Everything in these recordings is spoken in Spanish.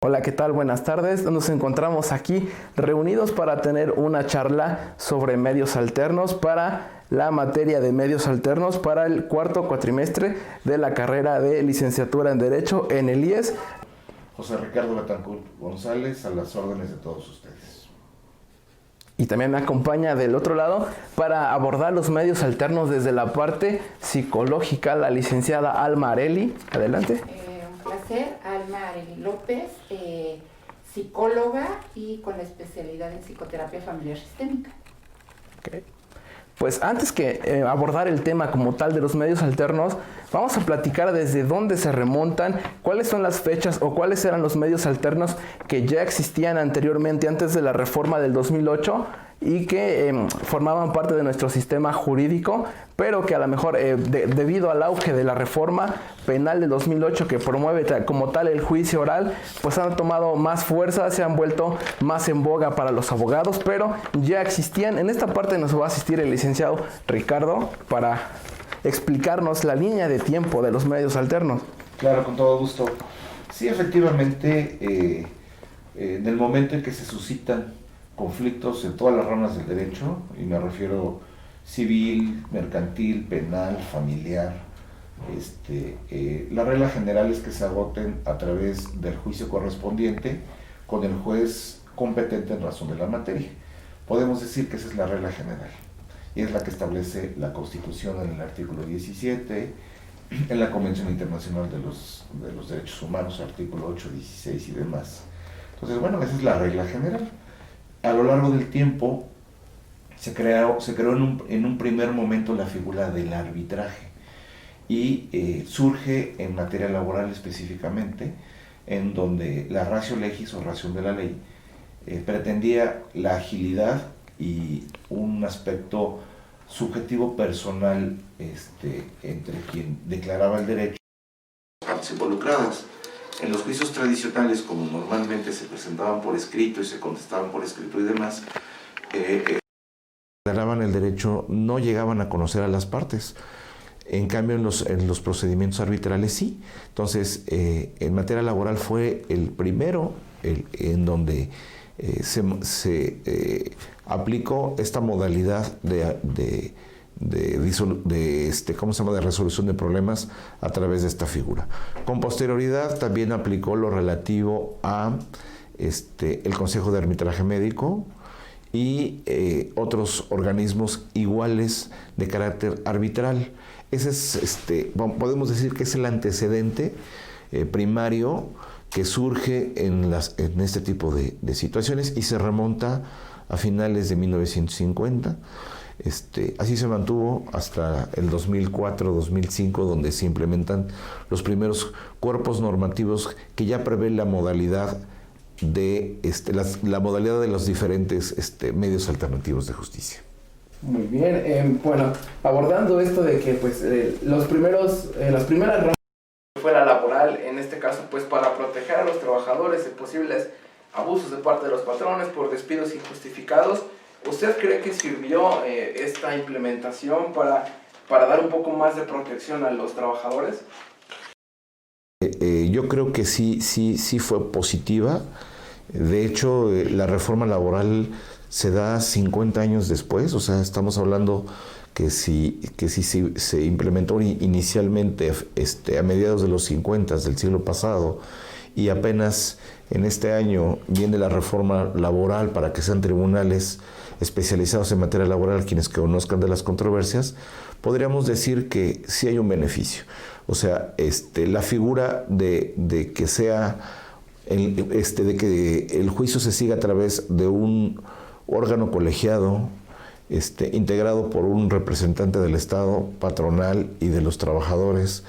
Hola, ¿qué tal? Buenas tardes. Nos encontramos aquí reunidos para tener una charla sobre medios alternos para la materia de medios alternos para el cuarto cuatrimestre de la carrera de licenciatura en Derecho en el IES. José Ricardo Betancourt González, a las órdenes de todos ustedes. Y también me acompaña del otro lado para abordar los medios alternos desde la parte psicológica la licenciada Alma Areli. Adelante. Un placer, Alma Areli López, psicóloga y con la especialidad en psicoterapia familiar sistémica. Okay. Pues antes que abordar el tema como tal de los medios alternos, vamos a platicar desde dónde se remontan, cuáles son las fechas o cuáles eran los medios alternos que ya existían anteriormente antes de la reforma del 2008 y que formaban parte de nuestro sistema jurídico, pero que a lo mejor debido al auge de la reforma penal del 2008 que promueve como tal el juicio oral, pues han tomado más fuerza, se han vuelto más en boga para los abogados, pero ya existían. En esta parte nos va a asistir el licenciado Ricardo para explicarnos la línea de tiempo de los medios alternos. Claro, con todo gusto. Sí, efectivamente, en el momento en que se suscitan conflictos en todas las ramas del derecho, y me refiero civil, mercantil, penal, familiar, la regla general es que se agoten a través del juicio correspondiente con el juez competente en razón de la materia. Podemos decir que esa es la regla general, y es la que establece la Constitución en el artículo 17, en la Convención Internacional de los Derechos Humanos, artículo 8, 16 y demás. Entonces, bueno, esa es la regla general. A lo largo del tiempo se creó en un primer momento la figura del arbitraje y surge en materia laboral específicamente, en donde la ratio legis o ración de la ley pretendía la agilidad y un aspecto subjetivo personal entre quien declaraba el derecho y las partes involucradas. En los juicios tradicionales, como normalmente se presentaban por escrito y se contestaban por escrito y demás, declaraban el derecho, no llegaban a conocer a las partes. En cambio, en los procedimientos arbitrales sí. Entonces, en materia laboral fue el primero en donde se aplicó esta modalidad de resolución de problemas a través de esta figura. Con posterioridad también aplicó lo relativo a el Consejo de Arbitraje Médico y otros organismos iguales de carácter arbitral. Ese es, podemos decir que es el antecedente primario que surge en este tipo de situaciones y se remonta a finales de 1950. Así se mantuvo hasta el 2004-2005, donde se implementan los primeros cuerpos normativos que ya prevén la modalidad de la modalidad de los diferentes medios alternativos de justicia. Muy bien, bueno, abordando esto de que pues las primeras ramas fue la laboral, en este caso pues para proteger a los trabajadores de posibles abusos de parte de los patrones por despidos injustificados. ¿Usted cree que sirvió esta implementación para dar un poco más de protección a los trabajadores? Yo creo que sí fue positiva. De hecho, la reforma laboral se da 50 años después, o sea, estamos hablando que si se implementó inicialmente a mediados de los 50 del siglo pasado y apenas en este año viene la reforma laboral para que sean tribunales especializados en materia laboral quienes conozcan de las controversias, podríamos decir que sí hay un beneficio. O sea, la figura de que sea de que el juicio se siga a través de un órgano colegiado integrado por un representante del Estado, patronal y de los trabajadores,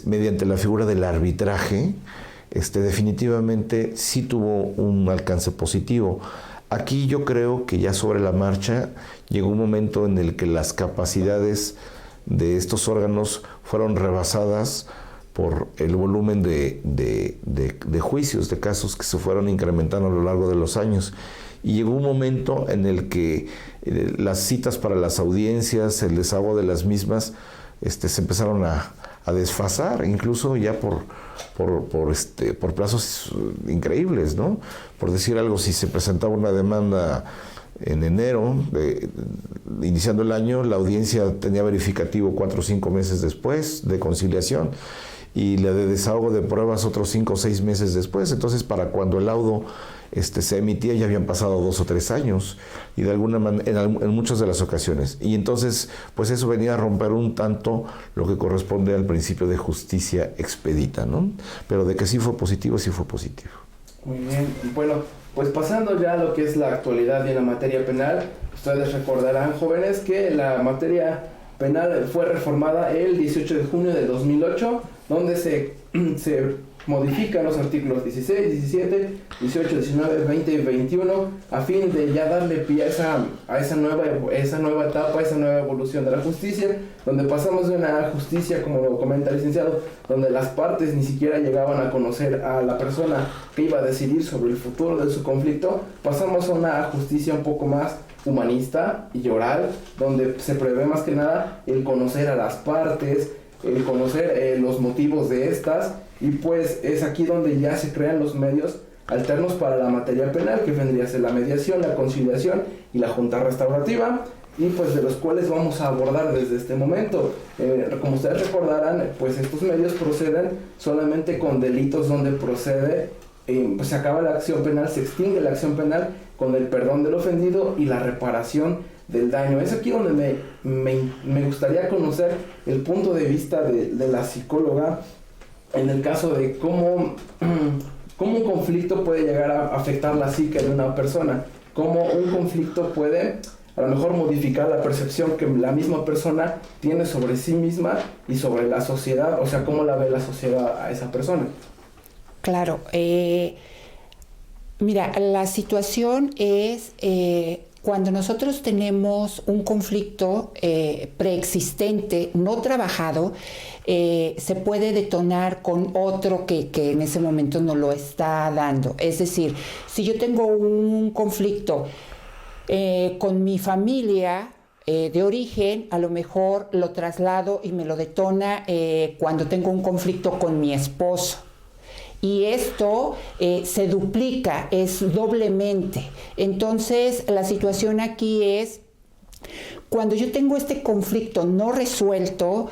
mediante la figura del arbitraje, definitivamente sí tuvo un alcance positivo. Aquí yo creo que ya sobre la marcha llegó un momento en el que las capacidades de estos órganos fueron rebasadas por el volumen de juicios, de casos que se fueron incrementando a lo largo de los años. Y llegó un momento en el que las citas para las audiencias, el desahogo de las mismas, se empezaron a desfasar, incluso ya por plazos increíbles, ¿no? Por decir algo, si se presentaba una demanda en enero, iniciando el año, la audiencia tenía verificativo 4 o 5 meses después de conciliación, y la de desahogo de pruebas otros 5 o 6 meses después. Entonces, para cuando el laudo se emitía, ya habían pasado 2 o 3 años, y de alguna manera, en muchas de las ocasiones. Y entonces, pues eso venía a romper un tanto lo que corresponde al principio de justicia expedita, ¿no? Pero de que sí fue positivo, sí fue positivo. Muy bien. Bueno, pues pasando ya a lo que es la actualidad y la materia penal, ustedes recordarán, jóvenes, que la materia penal fue reformada el 18 de junio de 2008, donde se modifican los artículos 16, 17, 18, 19, 20 y 21 a fin de ya darle pie a esa nueva etapa, a esa nueva evolución de la justicia, donde pasamos de una justicia, como lo comenta el licenciado, donde las partes ni siquiera llegaban a conocer a la persona que iba a decidir sobre el futuro de su conflicto. Pasamos a una justicia un poco más humanista y oral, donde se prevé más que nada el conocer a las partes, el conocer los motivos de estas, y pues es aquí donde ya se crean los medios alternos para la materia penal, que vendría a ser la mediación, la conciliación y la junta restaurativa, y pues de los cuales vamos a abordar desde este momento. Como ustedes recordarán, pues estos medios proceden solamente con delitos donde procede, pues se acaba la acción penal, se extingue la acción penal con el perdón del ofendido y la reparación del daño. Es aquí donde me gustaría conocer el punto de vista de la psicóloga en el caso de cómo un conflicto puede llegar a afectar la psique de una persona, cómo un conflicto puede a lo mejor modificar la percepción que la misma persona tiene sobre sí misma y sobre la sociedad, o sea, cómo la ve la sociedad a esa persona. Claro, mira, la situación es cuando nosotros tenemos un conflicto preexistente, no trabajado, se puede detonar con otro que en ese momento no lo está dando. Es decir, si yo tengo un conflicto con mi familia de origen, a lo mejor lo traslado y me lo detona cuando tengo un conflicto con mi esposo. Y esto se duplica, es doblemente. Entonces, la situación aquí es, cuando yo tengo este conflicto no resuelto,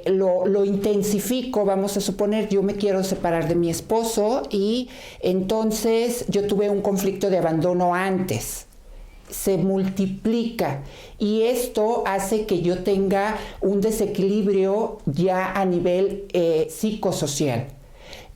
lo intensifico. Vamos a suponer, yo me quiero separar de mi esposo y entonces yo tuve un conflicto de abandono antes. Se multiplica y esto hace que yo tenga un desequilibrio ya a nivel psicosocial.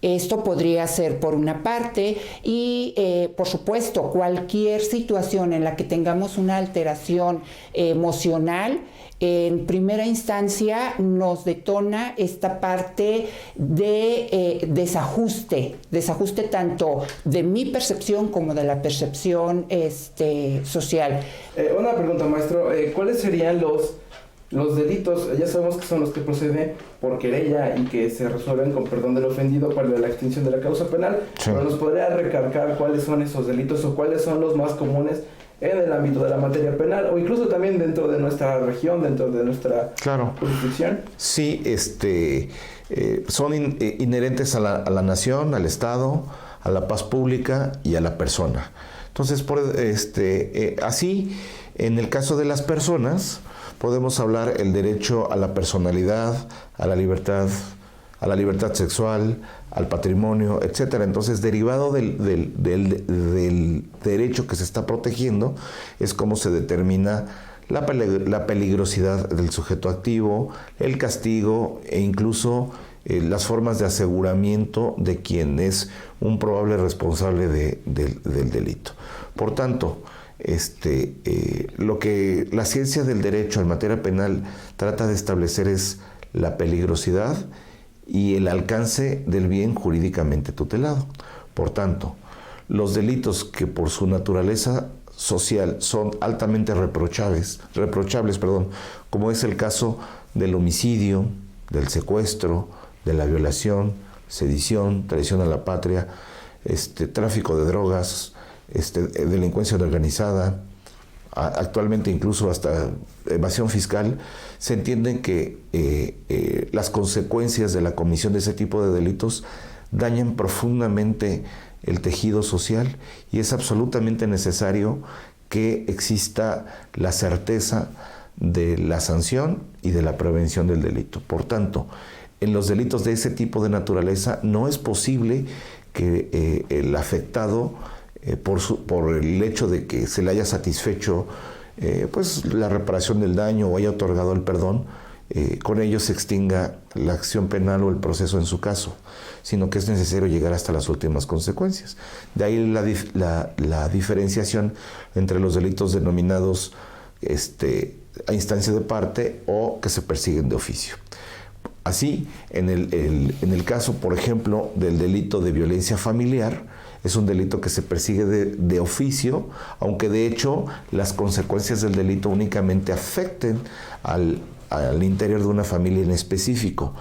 Esto podría ser por una parte y, por supuesto, cualquier situación en la que tengamos una alteración emocional, en primera instancia nos detona esta parte de desajuste tanto de mi percepción como de la percepción social. Una pregunta, maestro, ¿cuáles serían los delitos? Ya sabemos que son los que proceden por querella y que se resuelven con perdón del ofendido para la extinción de la causa penal, sí. Pero nos podría recalcar cuáles son esos delitos o cuáles son los más comunes en el ámbito de la materia penal o incluso también dentro de nuestra región, dentro de nuestra jurisdicción. Sí, son inherentes a la nación, al Estado, a la paz pública y a la persona. Entonces, así, en el caso de las personas, podemos hablar el derecho a la personalidad, a la libertad sexual, al patrimonio, etcétera. Entonces, derivado del derecho que se está protegiendo, es cómo se determina la peligrosidad del sujeto activo, el castigo e incluso las formas de aseguramiento de quien es un probable responsable del delito. Por tanto, lo que la ciencia del derecho en materia penal trata de establecer es la peligrosidad y el alcance del bien jurídicamente tutelado. Por tanto, los delitos que por su naturaleza social son altamente reprochables, como es el caso del homicidio, del secuestro, de la violación, sedición, traición a la patria, tráfico de drogas, delincuencia organizada, actualmente incluso hasta evasión fiscal, se entiende que las consecuencias de la comisión de ese tipo de delitos dañan profundamente el tejido social y es absolutamente necesario que exista la certeza de la sanción y de la prevención del delito. Por tanto, en los delitos de ese tipo de naturaleza no es posible que el afectado, por el hecho de que se le haya satisfecho pues la reparación del daño o haya otorgado el perdón, con ello se extinga la acción penal o el proceso en su caso, sino que es necesario llegar hasta las últimas consecuencias. De ahí la diferenciación entre los delitos denominados a instancia de parte o que se persiguen de oficio. Así, en el caso, por ejemplo, del delito de violencia familiar, es un delito que se persigue de oficio, aunque de hecho las consecuencias del delito únicamente afecten al interior de una familia en específico.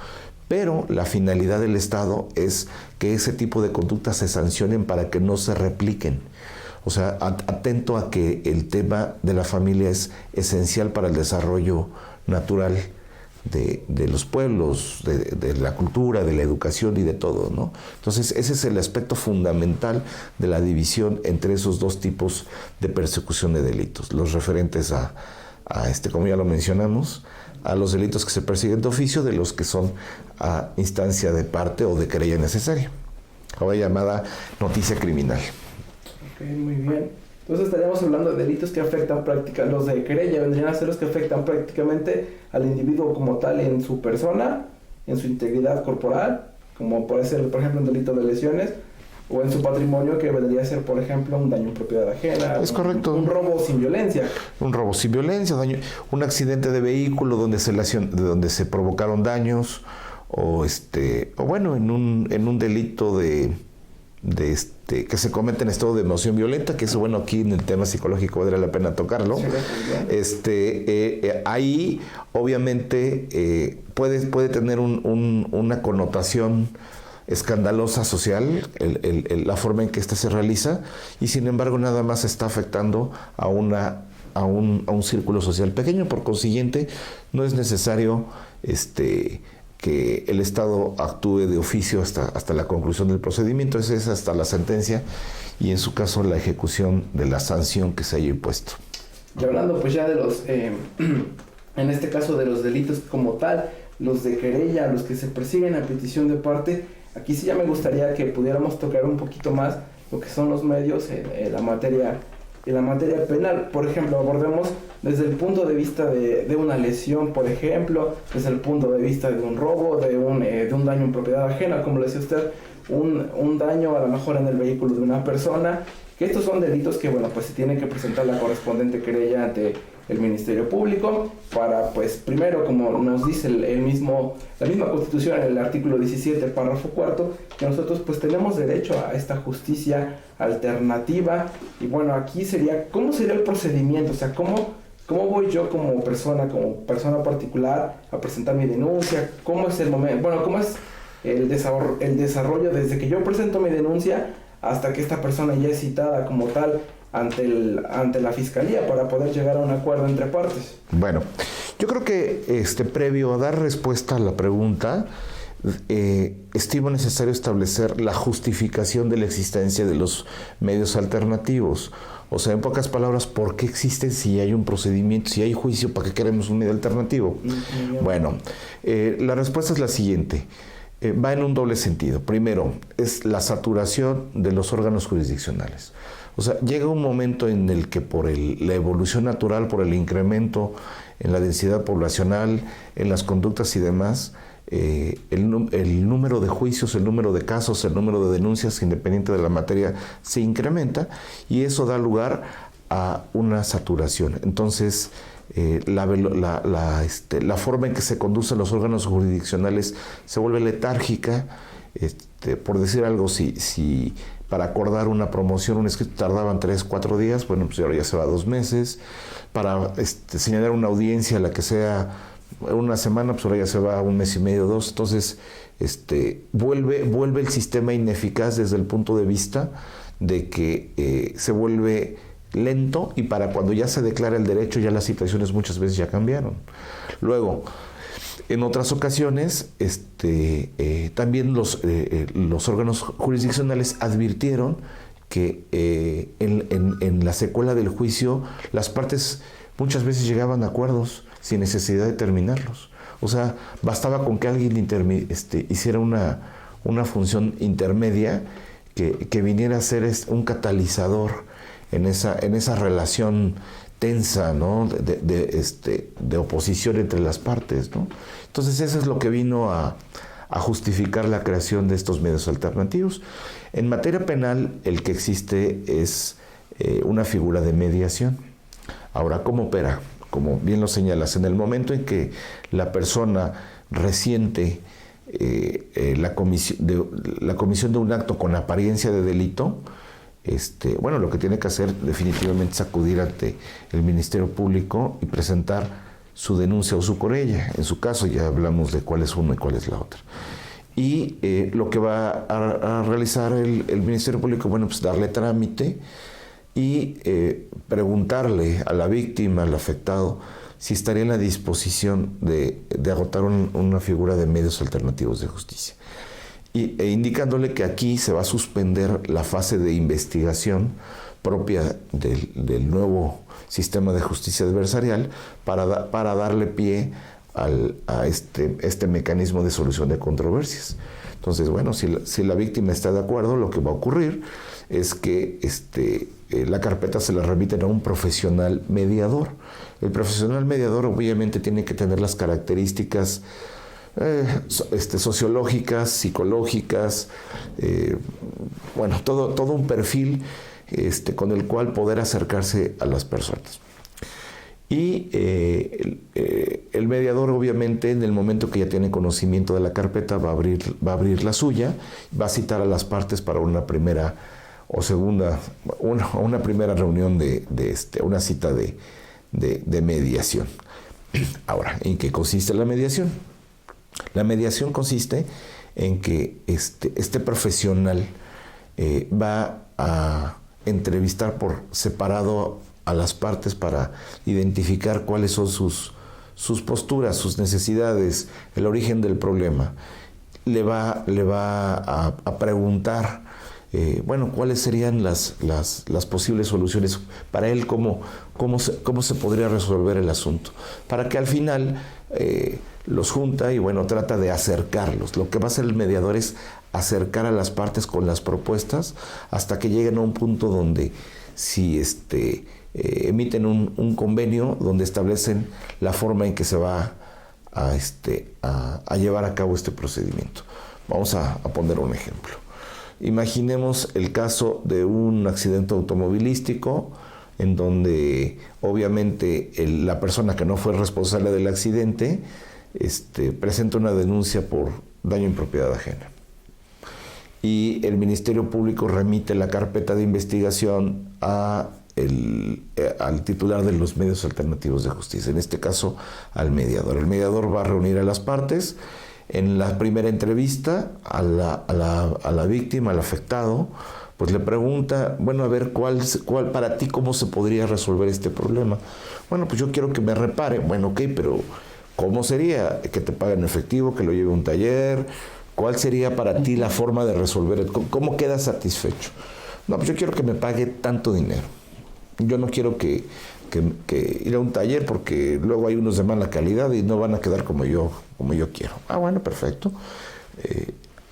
Pero la finalidad del Estado es que ese tipo de conductas se sancionen para que no se repliquen. O sea, atento a que el tema de la familia es esencial para el desarrollo natural de los pueblos, de la cultura, de la educación y de todo, ¿no? Entonces, ese es el aspecto fundamental de la división entre esos dos tipos de persecución de delitos. Los referentes a como ya lo mencionamos, a los delitos que se persiguen de oficio, de los que son a instancia de parte o de querella necesaria, ahora llamada noticia criminal. Ok, muy bien. Entonces estaríamos hablando de delitos que afectan prácticamente, los de querella vendrían a ser los que afectan prácticamente al individuo como tal en su persona, en su integridad corporal, como puede ser, por ejemplo, un delito de lesiones, o en su patrimonio, que vendría a ser, por ejemplo, un daño en propiedad ajena. Es correcto. Un robo sin violencia. Un robo sin violencia, un accidente de vehículo donde se provocaron daños, o bueno, en un delito que se comete en estado de emoción violenta, que eso, bueno, aquí en el tema psicológico valdría la pena tocarlo. Ahí obviamente puede tener una connotación escandalosa social la forma en que se realiza, y sin embargo nada más está afectando a un círculo social pequeño. Por consiguiente, no es necesario que el Estado actúe de oficio hasta la conclusión del procedimiento. Es hasta la sentencia y, en su caso, la ejecución de la sanción que se haya impuesto. Y hablando pues ya de los, en este caso de los delitos como tal, los de querella, los que se persiguen a petición de parte, aquí sí ya me gustaría que pudiéramos tocar un poquito más lo que son los medios en la materia penal. Por ejemplo, abordemos desde el punto de vista de una lesión, por ejemplo, desde el punto de vista de un robo, de un daño en propiedad ajena, como le decía usted, un daño a lo mejor en el vehículo de una persona, que estos son delitos que, bueno, pues se tiene que presentar la correspondiente querella ante el Ministerio Público para, pues, primero, como nos dice la misma Constitución en el artículo 17, párrafo 4, que nosotros pues tenemos derecho a esta justicia alternativa. Y bueno, aquí sería, ¿cómo sería el procedimiento? O sea, ¿cómo voy yo como persona particular a presentar mi denuncia? ¿Cómo es el momento? Bueno, ¿cómo es el desarrollo desde que yo presento mi denuncia hasta que esta persona ya es citada como tal ante la Fiscalía para poder llegar a un acuerdo entre partes? Bueno, yo creo que previo a dar respuesta a la pregunta, estimo necesario establecer la justificación de la existencia de los medios alternativos. O sea, en pocas palabras, ¿por qué existen si hay un procedimiento, si hay juicio? ¿Para qué queremos un medio alternativo? Bueno, la respuesta es la siguiente. Va en un doble sentido. Primero, es la saturación de los órganos jurisdiccionales. O sea, llega un momento en el que por la evolución natural, por el incremento en la densidad poblacional, en las conductas y demás, el número de juicios, el número de casos, el número de denuncias, independiente de la materia, se incrementa, y eso da lugar a una saturación. Entonces, la forma en que se conducen los órganos jurisdiccionales se vuelve letárgica. Por decir algo, si para acordar una promoción, un escrito tardaban 3-4 días, bueno, pues ahora ya se va 2 meses. Para señalar una audiencia, la que sea una semana, pues ahora ya se va 1 mes y medio, 2. Entonces, vuelve el sistema ineficaz desde el punto de vista de que se vuelve lento, y para cuando ya se declara el derecho ya las situaciones muchas veces ya cambiaron. Luego, en otras ocasiones, también los órganos jurisdiccionales advirtieron que en la secuela del juicio las partes muchas veces llegaban a acuerdos sin necesidad de terminarlos. O sea, bastaba con que alguien hiciera una función intermedia que viniera a ser un catalizador en esa relación tensa, ¿no? de oposición entre las partes, ¿no? Entonces eso es lo que vino a justificar la creación de estos medios alternativos. En materia penal, el que existe es una figura de mediación. Ahora, ¿cómo opera? Como bien lo señalas, en el momento en que la persona resiente la comisión de un acto con apariencia de delito, lo que tiene que hacer definitivamente es acudir ante el Ministerio Público y presentar su denuncia o su querella. En su caso ya hablamos de cuál es una y cuál es la otra. Y lo que va a realizar el Ministerio Público, pues darle trámite y preguntarle a la víctima, al afectado, si estaría en la disposición de agotar una figura de medios alternativos de justicia. E indicándole que aquí se va a suspender la fase de investigación propia del nuevo sistema de justicia adversarial para darle pie a este mecanismo de solución de controversias. Entonces, si la víctima está de acuerdo, lo que va a ocurrir es que la carpeta se la remiten a un profesional mediador. El profesional mediador obviamente tiene que tener las características sociológicas, psicológicas, todo un perfil con el cual poder acercarse a las personas. Y el mediador, obviamente, en el momento que ya tiene conocimiento de la carpeta, va a abrir la suya, va a citar a las partes para una primera o segunda, una primera reunión una cita de mediación. Ahora, ¿en qué consiste la mediación? La mediación consiste en que este profesional va a entrevistar por separado a las partes para identificar cuáles son sus posturas, sus necesidades, el origen del problema. Le va a preguntar, cuáles serían las posibles soluciones para él, cómo se podría resolver el asunto, para que al final los junta y trata de acercarlos. Lo que va a hacer el mediador es acercar a las partes con las propuestas hasta que lleguen a un punto donde si emiten un convenio donde establecen la forma en que se va a llevar a cabo este procedimiento. Vamos a poner un ejemplo. Imaginemos el caso de un accidente automovilístico en donde obviamente la persona que no fue responsable del accidente presenta una denuncia por daño en propiedad ajena. Y el Ministerio Público remite la carpeta de investigación al titular de los medios alternativos de justicia, en este caso al mediador. El mediador va a reunir a las partes. En la primera entrevista a la víctima, al afectado, pues le pregunta, a ver, ¿cuál para ti, cómo se podría resolver este problema? Pues yo quiero que me repare. Ok, pero ¿cómo sería? ¿Que te paguen en efectivo? ¿Que lo lleve a un taller? ¿Cuál sería para ti la forma de resolver? ¿Cómo quedas satisfecho? Pues yo quiero que me pague tanto dinero. Yo no quiero que ir a un taller porque luego hay unos de mala calidad y no van a quedar como yo quiero. Perfecto.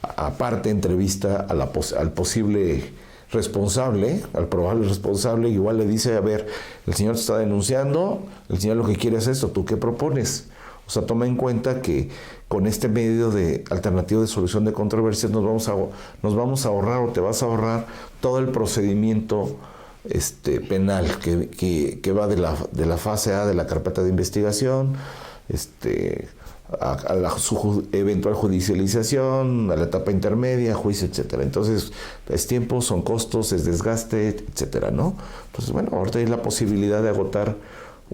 Aparte, entrevista al posible responsable, al probable responsable, igual le dice, a ver, el señor te está denunciando, el señor lo que quiere es esto, ¿tú qué propones? O sea, toma en cuenta que con este medio de alternativo de solución de controversias nos vamos a ahorrar o te vas a ahorrar todo el procedimiento penal que va de la fase A de la carpeta de investigación, su eventual judicialización, a la etapa intermedia, juicio, etcétera. Entonces, es tiempo, son costos, es desgaste, etcétera, ¿no? Entonces, ahorita hay la posibilidad de agotar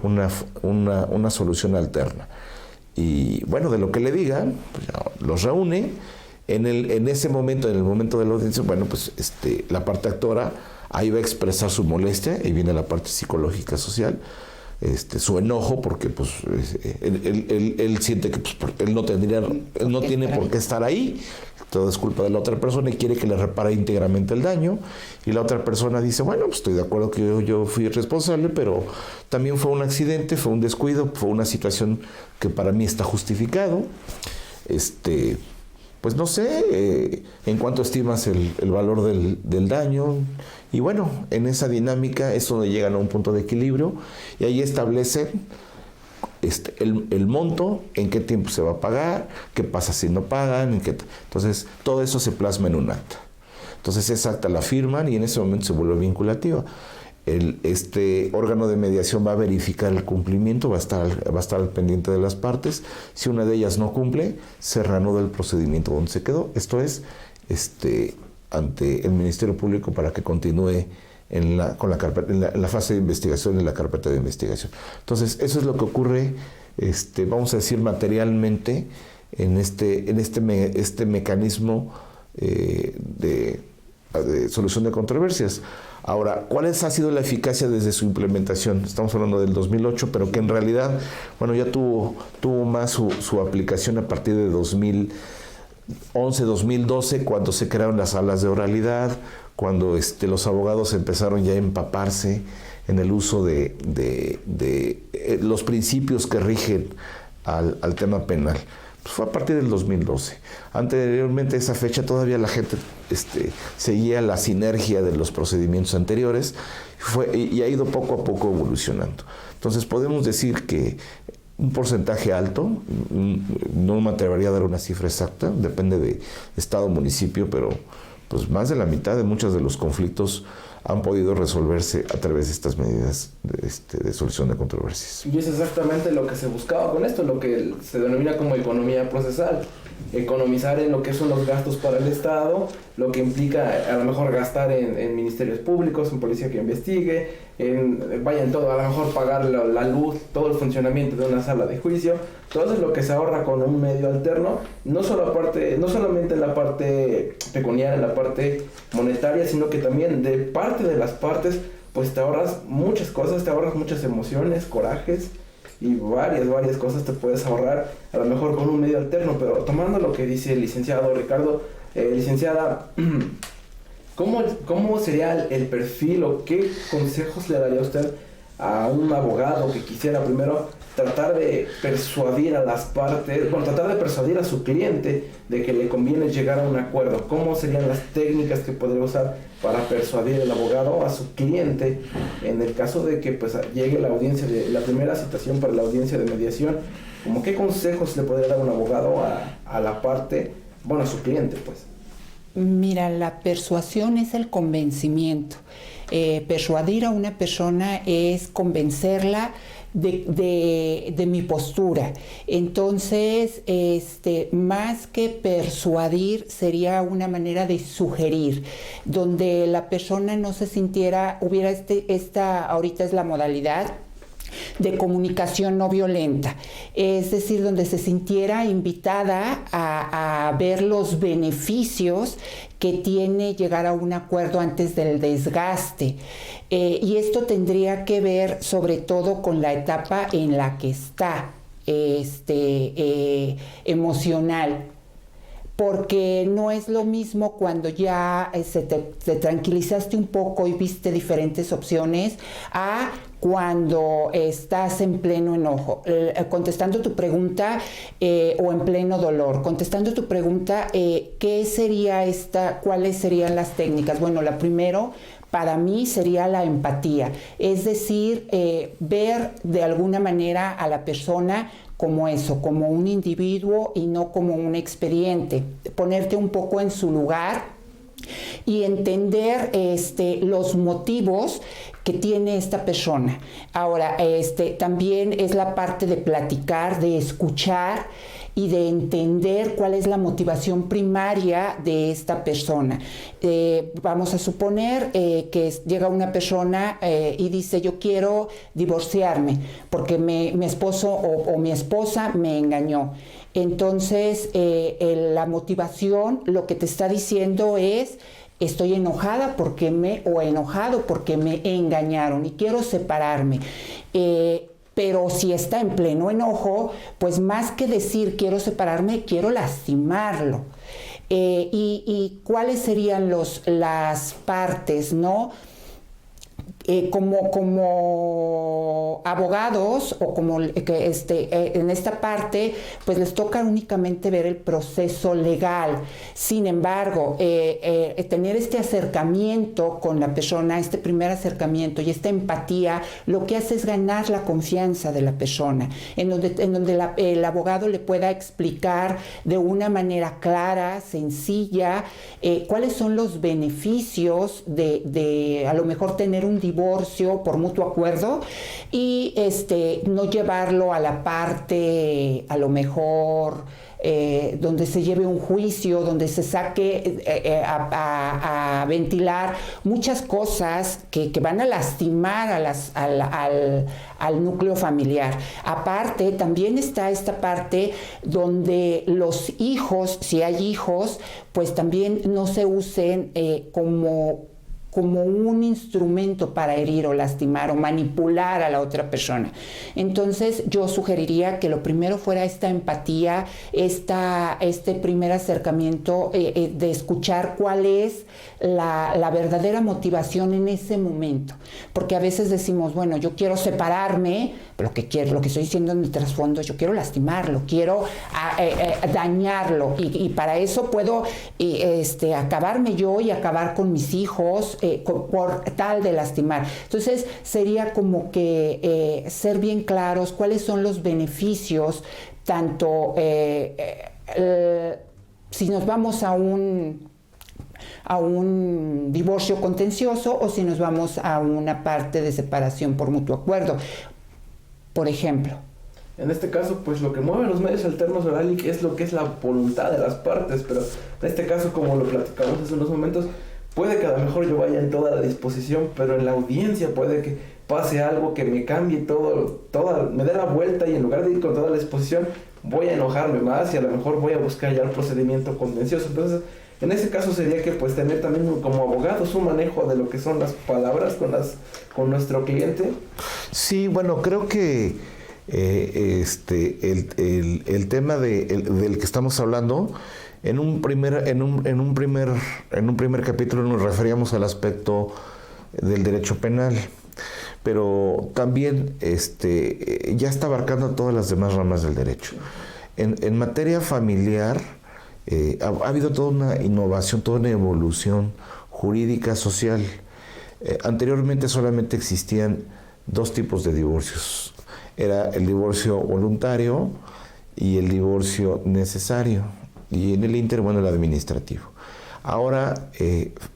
una solución alterna. Y de lo que le digan, pues los reúne En ese momento, en el momento de la audiencia, bueno, pues la parte actora ahí va a expresar su molestia, y viene la parte psicológica social, su enojo, porque pues él siente que pues, él no tiene por qué estar ahí, todo es culpa de la otra persona y quiere que le repare íntegramente el daño, y la otra persona dice, bueno, pues estoy de acuerdo que yo fui responsable, pero también fue un accidente, fue un descuido, fue una situación que para mí está justificado, pues no sé, en cuánto estimas el valor del daño. Y bueno, en esa dinámica es donde llegan a un punto de equilibrio, y ahí establecen el monto, en qué tiempo se va a pagar, qué pasa si no pagan, entonces todo eso se plasma en un acta. Entonces esa acta la firman y en ese momento se vuelve vinculativa. Este órgano de mediación va a verificar el cumplimiento, va a estar al pendiente de las partes. Si una de ellas no cumple, se reanuda el procedimiento donde se quedó. Esto es ante el Ministerio Público para que continúe en la fase de investigación, en la carpeta de investigación. Entonces, eso es lo que ocurre, vamos a decir, materialmente en este mecanismo de solución de controversias. Ahora, ¿cuál ha sido la eficacia desde su implementación? Estamos hablando del 2008, pero que en realidad, bueno, ya tuvo más su aplicación a partir de 2011, 2012, cuando se crearon las salas de oralidad, cuando los abogados empezaron ya a empaparse en el uso de los principios que rigen al tema penal. Pues fue a partir del 2012. Anteriormente a esa fecha todavía la gente seguía la sinergia de los procedimientos anteriores y ha ido poco a poco evolucionando. Entonces podemos decir que un porcentaje alto, no me atrevería a dar una cifra exacta, depende de estado o municipio, pero pues más de la mitad de muchos de los conflictos han podido resolverse a través de estas medidas de solución de controversias. Y es exactamente lo que se buscaba con esto, lo que se denomina como economía procesal. Economizar en lo que son los gastos para el Estado, lo que implica a lo mejor gastar en ministerios públicos, en policía que investigue, en todo, a lo mejor pagar la luz, todo el funcionamiento de una sala de juicio, todo eso es lo que se ahorra con un medio alterno, no solamente en la parte pecuniaria, en la parte monetaria, sino que también de parte de las partes, pues te ahorras muchas cosas, te ahorras muchas emociones, corajes, y varias cosas te puedes ahorrar a lo mejor con un medio alterno. Pero tomando lo que dice el licenciado Ricardo, licenciada, ¿cómo sería el perfil o qué consejos le daría usted a un abogado que quisiera primero tratar de persuadir a las partes, tratar de persuadir a su cliente de que le conviene llegar a un acuerdo? ¿Cómo serían las técnicas que podría usar para persuadir el abogado a su cliente en el caso de que pues llegue la audiencia de la primera citación para la audiencia de mediación? ¿Cómo qué consejos le podría dar un abogado a la parte, a su cliente, pues? Mira, la persuasión es el convencimiento. Persuadir a una persona es convencerla de mi postura. Entonces, más que persuadir, sería una manera de sugerir, donde la persona no se sintiera, hubiera ahorita es la modalidad de comunicación no violenta, es decir, donde se sintiera invitada a ver los beneficios que tiene llegar a un acuerdo antes del desgaste. Y esto tendría que ver sobre todo con la etapa en la que está, emocional. Porque no es lo mismo cuando ya te tranquilizaste un poco y viste diferentes opciones a cuando estás en pleno enojo, contestando tu pregunta o en pleno dolor. Contestando tu pregunta, ¿qué sería cuáles serían las técnicas? Bueno, la primero para mí sería la empatía, es decir, ver de alguna manera a la persona como eso, como un individuo y no como un expediente, ponerte un poco en su lugar y entender los motivos que tiene esta persona. Ahora, también es la parte de platicar, de escuchar y de entender cuál es la motivación primaria de esta persona. Vamos a suponer que llega una persona y dice: yo quiero divorciarme porque mi esposo o mi esposa me engañó. Entonces, la motivación lo que te está diciendo es: estoy enojada o enojado porque me engañaron y quiero separarme. Pero si está en pleno enojo, pues más que decir quiero separarme, quiero lastimarlo. ¿Y cuáles serían las partes, no? Como abogados o como en esta parte, pues les toca únicamente ver el proceso legal. Sin embargo, tener este acercamiento con la persona, este primer acercamiento y esta empatía, lo que hace es ganar la confianza de la persona, en donde el abogado le pueda explicar de una manera clara, sencilla, cuáles son los beneficios de a lo mejor tener un divorcio por mutuo acuerdo y no llevarlo a la parte a lo mejor donde se lleve un juicio, donde se saque a ventilar muchas cosas que van a lastimar al núcleo familiar. Aparte, también está esta parte donde los hijos, si hay hijos, pues también no se usen como un instrumento para herir o lastimar o manipular a la otra persona. Entonces yo sugeriría que lo primero fuera esta empatía, este primer acercamiento de escuchar cuál es la verdadera motivación en ese momento. Porque a veces decimos, bueno, yo quiero separarme, pero lo que estoy diciendo en el trasfondo, yo quiero lastimarlo, quiero dañarlo y para eso puedo acabarme yo y acabar con mis hijos por tal de lastimar. Entonces sería como que ser bien claros cuáles son los beneficios, tanto si nos vamos a un divorcio contencioso o si nos vamos a una parte de separación por mutuo acuerdo, por ejemplo. En este caso, pues lo que mueve los medios alternos, Oralik, es lo que es la voluntad de las partes, pero en este caso, como lo platicamos hace unos momentos, puede que a lo mejor yo vaya en toda la disposición, pero en la audiencia puede que pase algo que me cambie me dé la vuelta y en lugar de ir con toda la disposición, voy a enojarme más y a lo mejor voy a buscar ya el procedimiento contencioso. Entonces, en ese caso sería que pues tener también como abogados un manejo de lo que son las palabras con nuestro cliente. Sí, bueno, creo que el tema del que estamos hablando, en un primer capítulo nos referíamos al aspecto del derecho penal, pero también ya está abarcando todas las demás ramas del derecho. En materia familiar ha habido toda una innovación, toda una evolución jurídica, social. Anteriormente solamente existían dos tipos de divorcios. Era el divorcio voluntario y el divorcio necesario. Y en el inter, bueno, el administrativo. Ahora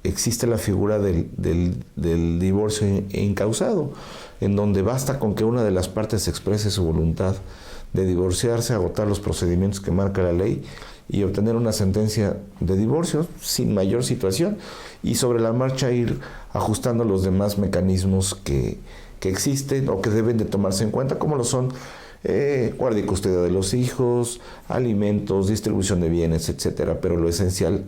existe la figura del divorcio incausado, en donde basta con que una de las partes exprese su voluntad de divorciarse, agotar los procedimientos que marca la ley y obtener una sentencia de divorcio sin mayor situación, y sobre la marcha ir ajustando los demás mecanismos que existen o que deben de tomarse en cuenta, como lo son guardia y custodia de los hijos, alimentos, distribución de bienes, etcétera. Pero lo esencial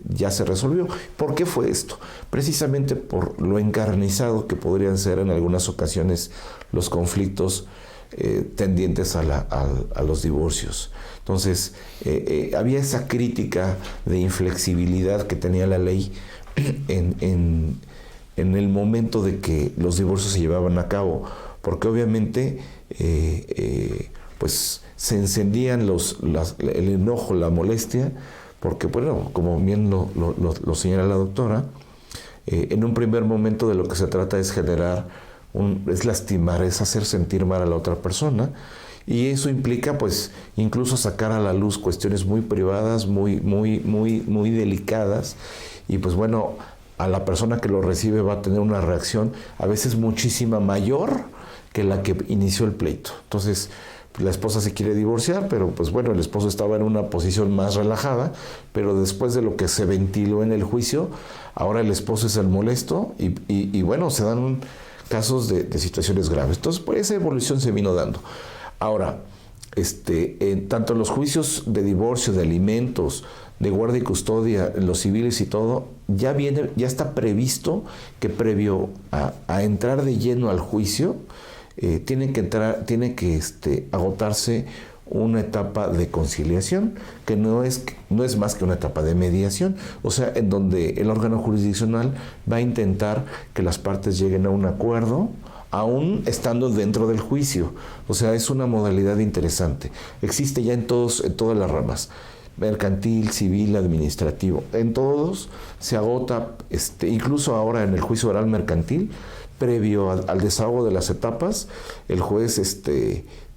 ya se resolvió. ¿Por qué fue esto? Precisamente por lo encarnizado que podrían ser en algunas ocasiones los conflictos tendientes a los divorcios. Entonces, había esa crítica de inflexibilidad que tenía la ley en el momento de que los divorcios se llevaban a cabo, porque obviamente pues se encendían el enojo, la molestia, porque bueno, como bien lo señala la doctora, en un primer momento de lo que se trata es es lastimar, es hacer sentir mal a la otra persona, y eso implica pues incluso sacar a la luz cuestiones muy privadas, muy delicadas, y pues bueno, a la persona que lo recibe va a tener una reacción a veces muchísima mayor que la que inició el pleito. Entonces, la esposa se quiere divorciar, pero pues bueno, el esposo estaba en una posición más relajada, pero después de lo que se ventiló en el juicio, ahora el esposo es el molesto y bueno, se dan casos de situaciones graves. Entonces, por esa evolución se vino dando. Ahora, tanto en los juicios de divorcio, de alimentos, de guardia y custodia, en los civiles y todo, ya está previsto que previo a entrar de lleno al juicio, tiene que agotarse una etapa de conciliación, que no es más que una etapa de mediación, o sea, en donde el órgano jurisdiccional va a intentar que las partes lleguen a un acuerdo, aún estando dentro del juicio. O sea, es una modalidad interesante. Existe ya en todas las ramas, mercantil, civil, administrativo. En todos se agota, incluso ahora en el juicio oral mercantil, previo al desahogo de las etapas, el juez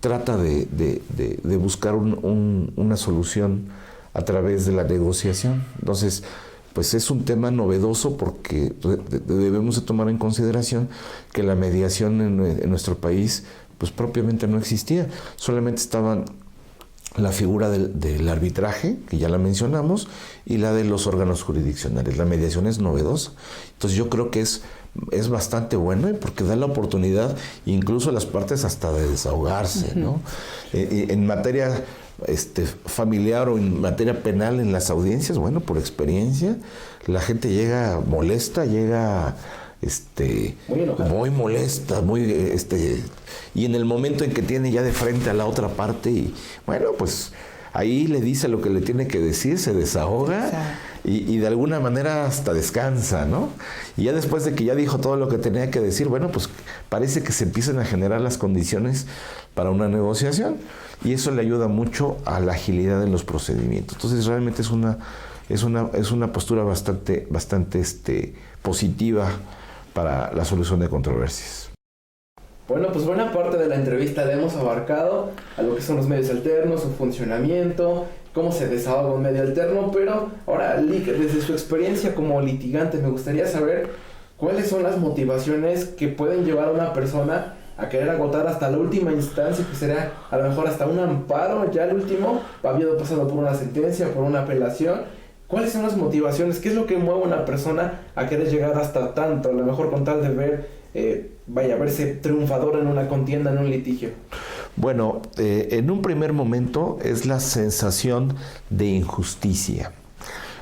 trata de buscar una solución a través de la negociación. Entonces, pues es un tema novedoso porque debemos de tomar en consideración que la mediación en nuestro país pues propiamente no existía. Solamente estaban la figura del arbitraje, que ya la mencionamos, y la de los órganos jurisdiccionales. La mediación es novedosa. Entonces yo creo que es bastante bueno porque da la oportunidad incluso a las partes hasta de desahogarse, ¿no? En materia familiar o en materia penal en las audiencias, bueno, por experiencia, la gente llega molesta, llega muy molesta, y en el momento en que tiene ya de frente a la otra parte, y bueno, pues ahí le dice lo que le tiene que decir, se desahoga y de alguna manera hasta descansa, ¿no? Y ya después de que ya dijo todo lo que tenía que decir, bueno, pues parece que se empiezan a generar las condiciones para una negociación y eso le ayuda mucho a la agilidad en los procedimientos. Entonces realmente es una postura bastante positiva para la solución de controversias. Bueno, pues buena parte de la entrevista le hemos abarcado a lo que son los medios alternos, su funcionamiento, cómo se desahoga un medio alterno, pero ahora, Lic, desde su experiencia como litigante, me gustaría saber cuáles son las motivaciones que pueden llevar a una persona a querer agotar hasta la última instancia, que será a lo mejor hasta un amparo, ya el último, habiendo pasado por una sentencia, por una apelación. ¿Cuáles son las motivaciones? ¿Qué es lo que mueve a una persona a querer llegar hasta tanto? A lo mejor con tal de verse triunfador en una contienda, en un litigio. Bueno, en un primer momento es la sensación de injusticia.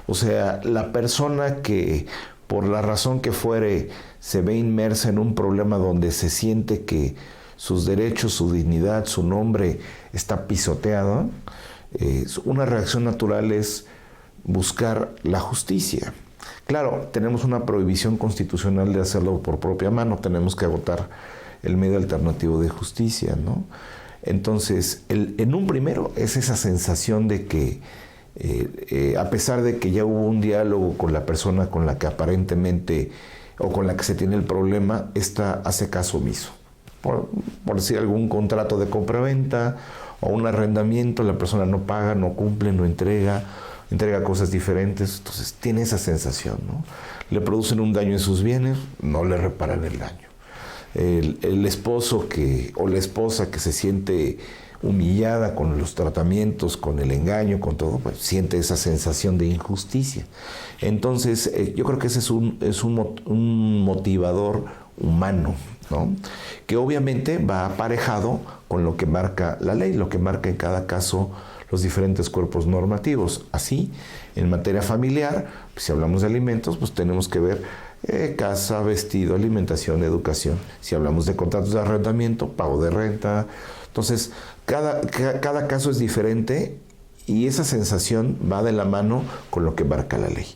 O sea, la persona que por la razón que fuere se ve inmersa en un problema donde se siente que sus derechos, su dignidad, su nombre está pisoteado, una reacción natural es buscar la justicia. Claro, tenemos una prohibición constitucional de hacerlo por propia mano, tenemos que agotar el medio alternativo de justicia, ¿no? Entonces, en un primero es esa sensación de que a pesar de que ya hubo un diálogo con la persona con la que aparentemente o con la que se tiene el problema, esta hace caso omiso. Por decir algún contrato de compraventa o un arrendamiento, la persona no paga, no cumple, no entrega cosas diferentes, entonces tiene esa sensación, ¿no? Le producen un daño en sus bienes, no le reparan el daño. El esposo o la esposa que se siente humillada con los tratamientos, con el engaño, con todo, pues siente esa sensación de injusticia. Entonces, yo creo que ese es un motivador humano, ¿no? Que obviamente va aparejado con lo que marca la ley, lo que marca en cada caso los diferentes cuerpos normativos. Así, en materia familiar, pues, si hablamos de alimentos, pues tenemos que ver casa, vestido, alimentación, educación. Si hablamos de contratos de arrendamiento, pago de renta. Entonces, cada caso es diferente y esa sensación va de la mano con lo que marca la ley.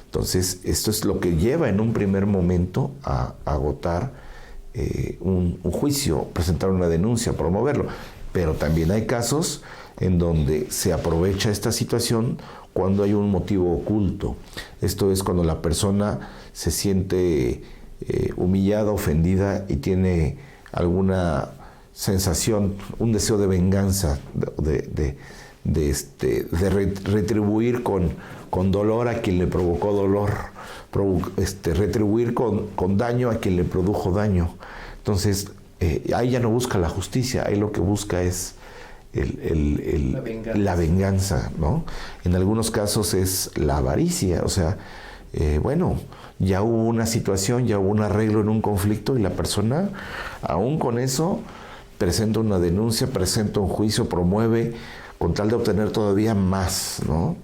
Entonces, esto es lo que lleva en un primer momento a agotar un juicio, presentar una denuncia, promoverlo. Pero también hay casos en donde se aprovecha esta situación cuando hay un motivo oculto. Esto es cuando la persona se siente humillada, ofendida y tiene alguna sensación, un deseo de venganza, de retribuir con dolor a quien le provocó dolor, retribuir con daño a quien le produjo daño. Entonces, ahí ya no busca la justicia, ahí lo que busca es la venganza, ¿no? En algunos casos es la avaricia, o sea, ya hubo una situación, ya hubo un arreglo en un conflicto y la persona, aún con eso, presenta una denuncia, presenta un juicio, promueve, con tal de obtener todavía más, ¿no?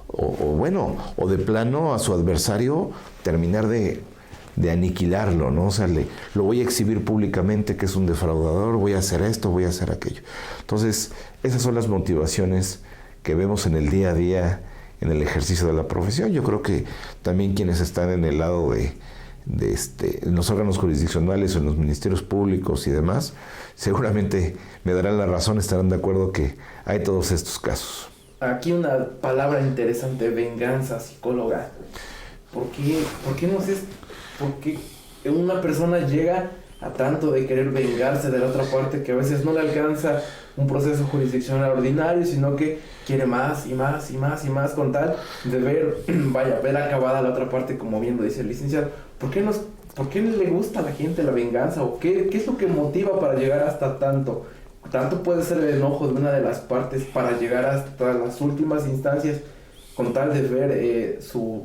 O de plano a su adversario terminar de aniquilarlo, ¿no? O sea, lo voy a exhibir públicamente que es un defraudador, voy a hacer esto, voy a hacer aquello. Entonces, esas son las motivaciones que vemos en el día a día en el ejercicio de la profesión. Yo creo que también quienes están en el lado en los órganos jurisdiccionales o en los ministerios públicos y demás, seguramente me darán la razón, estarán de acuerdo que hay todos estos casos. Aquí una palabra interesante, venganza, psicóloga. ¿Por qué una persona llega a tanto de querer vengarse de la otra parte que a veces no le alcanza un proceso jurisdiccional ordinario, sino que quiere más y más y más y más con tal de ver acabada la otra parte, como bien lo dice el licenciado? ¿Por qué le gusta a la gente la venganza? ¿O qué es lo que motiva para llegar hasta tanto? Tanto puede ser el enojo de una de las partes para llegar hasta las últimas instancias con tal de ver su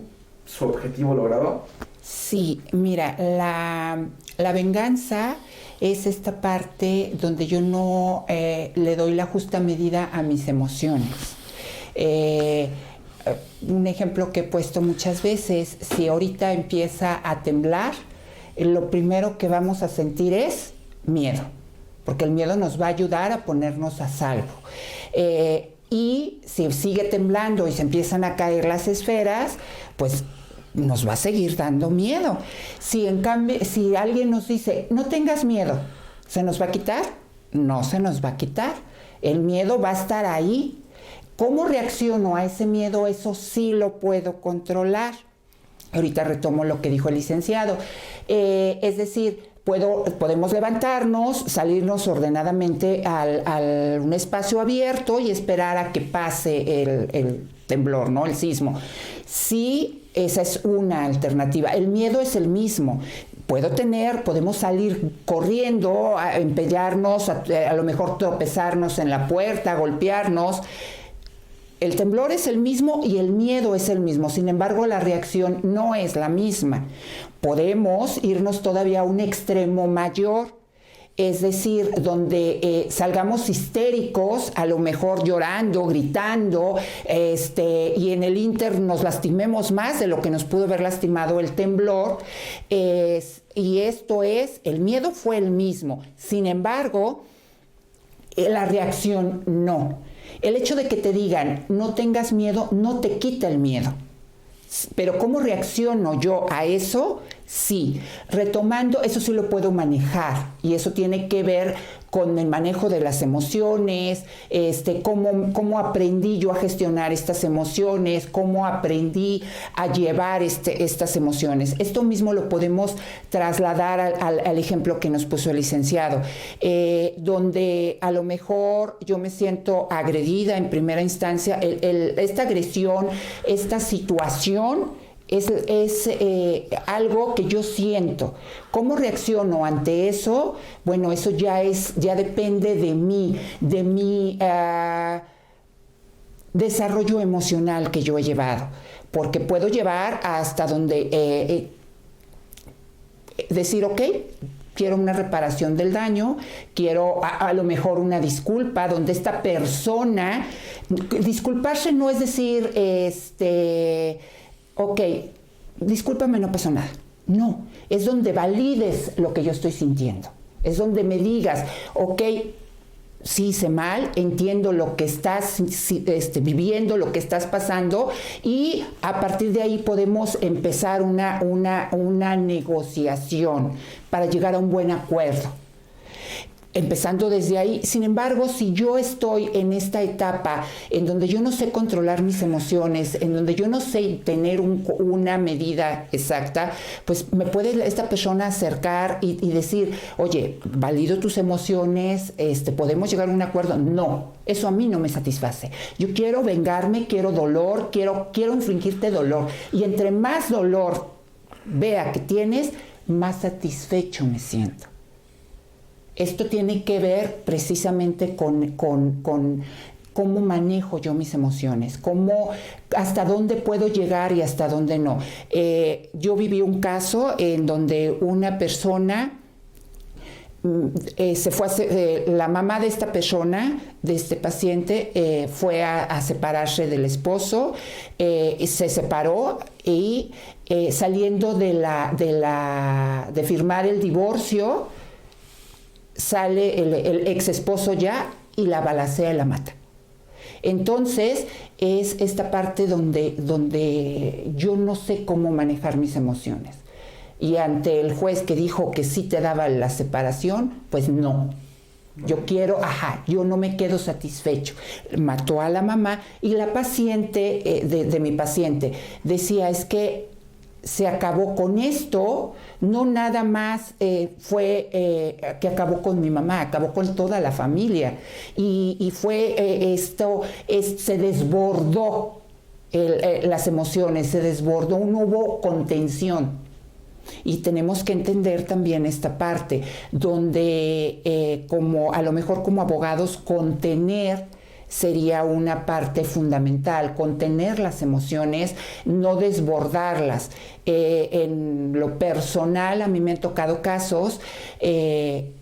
objetivo logrado. Sí, mira, la venganza es esta parte donde yo no le doy la justa medida a mis emociones. Un ejemplo que he puesto muchas veces: si ahorita empieza a temblar, lo primero que vamos a sentir es miedo, porque el miedo nos va a ayudar a ponernos a salvo. Y si sigue temblando y se empiezan a caer las esferas, pues nos va a seguir dando miedo. Si en cambio, si alguien nos dice, no tengas miedo, ¿se nos va a quitar? No se nos va a quitar. El miedo va a estar ahí. ¿Cómo reacciono a ese miedo? Eso sí lo puedo controlar. Ahorita retomo lo que dijo el licenciado. Es decir, podemos levantarnos, salirnos ordenadamente a un espacio abierto y esperar a que pase el temblor, ¿no? El sismo. Sí, esa es una alternativa. El miedo es el mismo. Podemos salir corriendo, a empeñarnos, a lo mejor tropezarnos en la puerta, golpearnos. El temblor es el mismo y el miedo es el mismo. Sin embargo, la reacción no es la misma. Podemos irnos todavía a un extremo mayor, es decir, donde salgamos histéricos, a lo mejor llorando, gritando, y en el ínter nos lastimemos más de lo que nos pudo haber lastimado el temblor. Y esto es, el miedo fue el mismo. Sin embargo, la reacción no. El hecho de que te digan no tengas miedo no te quita el miedo. Pero ¿cómo reacciono yo a eso? Sí, retomando, eso sí lo puedo manejar y eso tiene que ver con el manejo de las emociones, cómo aprendí yo a gestionar estas emociones, cómo aprendí a llevar estas emociones. Esto mismo lo podemos trasladar al ejemplo que nos puso el licenciado, donde a lo mejor yo me siento agredida en primera instancia, esta agresión, esta situación es algo que yo siento. ¿Cómo reacciono ante eso? Bueno, eso ya depende de mi desarrollo emocional que yo he llevado, porque puedo llevar hasta donde decir, ok, quiero una reparación del daño, quiero a lo mejor una disculpa, donde esta persona, disculparse no es decir, ok, discúlpame, no pasó nada. No, es donde valides lo que yo estoy sintiendo. Es donde me digas, ok, sí hice mal, entiendo lo que estás viviendo, lo que estás pasando, y a partir de ahí podemos empezar una negociación para llegar a un buen acuerdo. Empezando desde ahí. Sin embargo, si yo estoy en esta etapa en donde yo no sé controlar mis emociones, en donde yo no sé tener una medida exacta, pues me puede esta persona acercar y decir, oye, valido tus emociones, ¿podemos llegar a un acuerdo? No, eso a mí no me satisface. Yo quiero vengarme, quiero dolor, quiero infligirte dolor. Y entre más dolor vea que tienes, más satisfecho me siento. Esto tiene que ver precisamente con cómo manejo yo mis emociones, hasta dónde puedo llegar y hasta dónde no. Yo viví un caso en donde una persona se fue la mamá de esta persona, de este paciente, fue a separarse del esposo, se separó y saliendo de firmar el divorcio, sale el ex esposo ya y la balacea y la mata. Entonces es esta parte donde yo no sé cómo manejar mis emociones. Y ante el juez que dijo que sí te daba la separación, pues no. Yo no me quedo satisfecho. Mató a la mamá y la paciente, de mi paciente, decía, es que se acabó con esto, no nada más fue que acabó con mi mamá, acabó con toda la familia. Y fue se desbordó las emociones, se desbordó, no hubo contención. Y tenemos que entender también esta parte, donde a lo mejor como abogados contener sería una parte fundamental, contener las emociones, no desbordarlas. En lo personal, a mí me han tocado casos en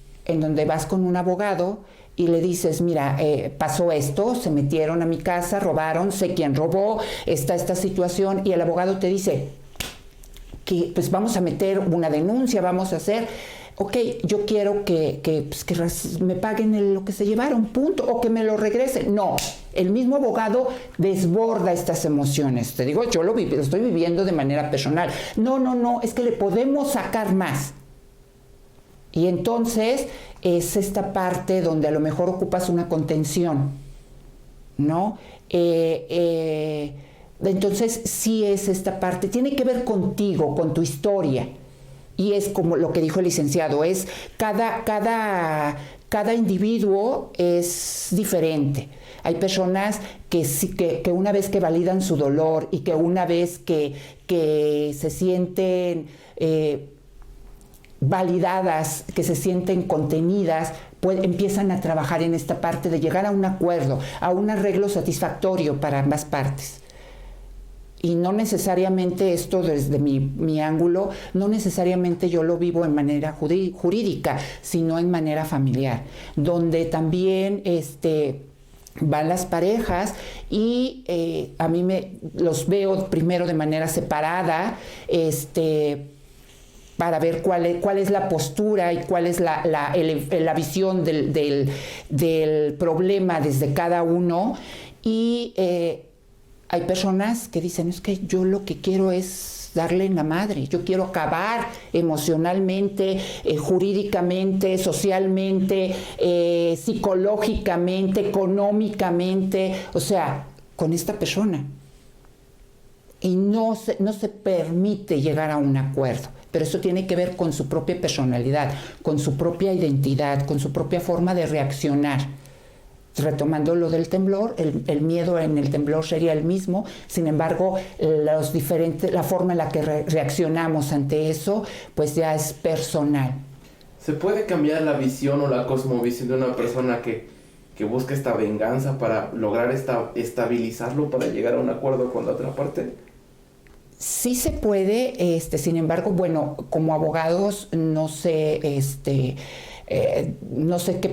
donde vas con un abogado y le dices, mira, pasó esto, se metieron a mi casa, robaron, sé quién robó, está esta situación, y el abogado te dice que pues vamos a meter una denuncia, vamos a hacer, ok, yo quiero que me paguen lo que se llevaron, punto, o que me lo regresen. No, el mismo abogado desborda estas emociones. Te digo, yo lo estoy viviendo de manera personal. No, es que le podemos sacar más. Y entonces es esta parte donde a lo mejor ocupas una contención, ¿no? Entonces sí es esta parte, tiene que ver contigo, con tu historia. Y es como lo que dijo el licenciado, es cada individuo es diferente. Hay personas que una vez que validan su dolor y que una vez que se sienten validadas, que se sienten contenidas, pues empiezan a trabajar en esta parte de llegar a un acuerdo, a un arreglo satisfactorio para ambas partes. Y no necesariamente esto, desde mi ángulo, no necesariamente yo lo vivo en manera jurídica, sino en manera familiar, donde también van las parejas y a mí los veo primero de manera separada, para ver cuál es la postura y cuál es la visión del problema desde cada uno. Y hay personas que dicen, es que yo lo que quiero es darle en la madre, yo quiero acabar emocionalmente, jurídicamente, socialmente, psicológicamente, económicamente, o sea, con esta persona. Y no se permite llegar a un acuerdo, pero eso tiene que ver con su propia personalidad, con su propia identidad, con su propia forma de reaccionar. Retomando lo del temblor, el miedo en el temblor sería el mismo, sin embargo, la forma en la que reaccionamos ante eso, pues ya es personal. ¿Se puede cambiar la visión o la cosmovisión de una persona que busca esta venganza para lograr estabilizarlo, para llegar a un acuerdo con la otra parte? Sí se puede, sin embargo, bueno, como abogados no sé, no sé qué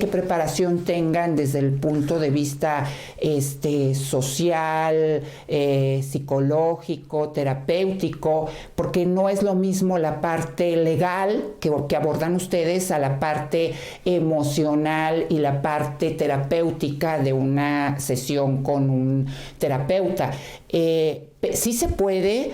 preparación tengan desde el punto de vista social, psicológico, terapéutico, porque no es lo mismo la parte legal que abordan ustedes a la parte emocional y la parte terapéutica de una sesión con un terapeuta. Sí se puede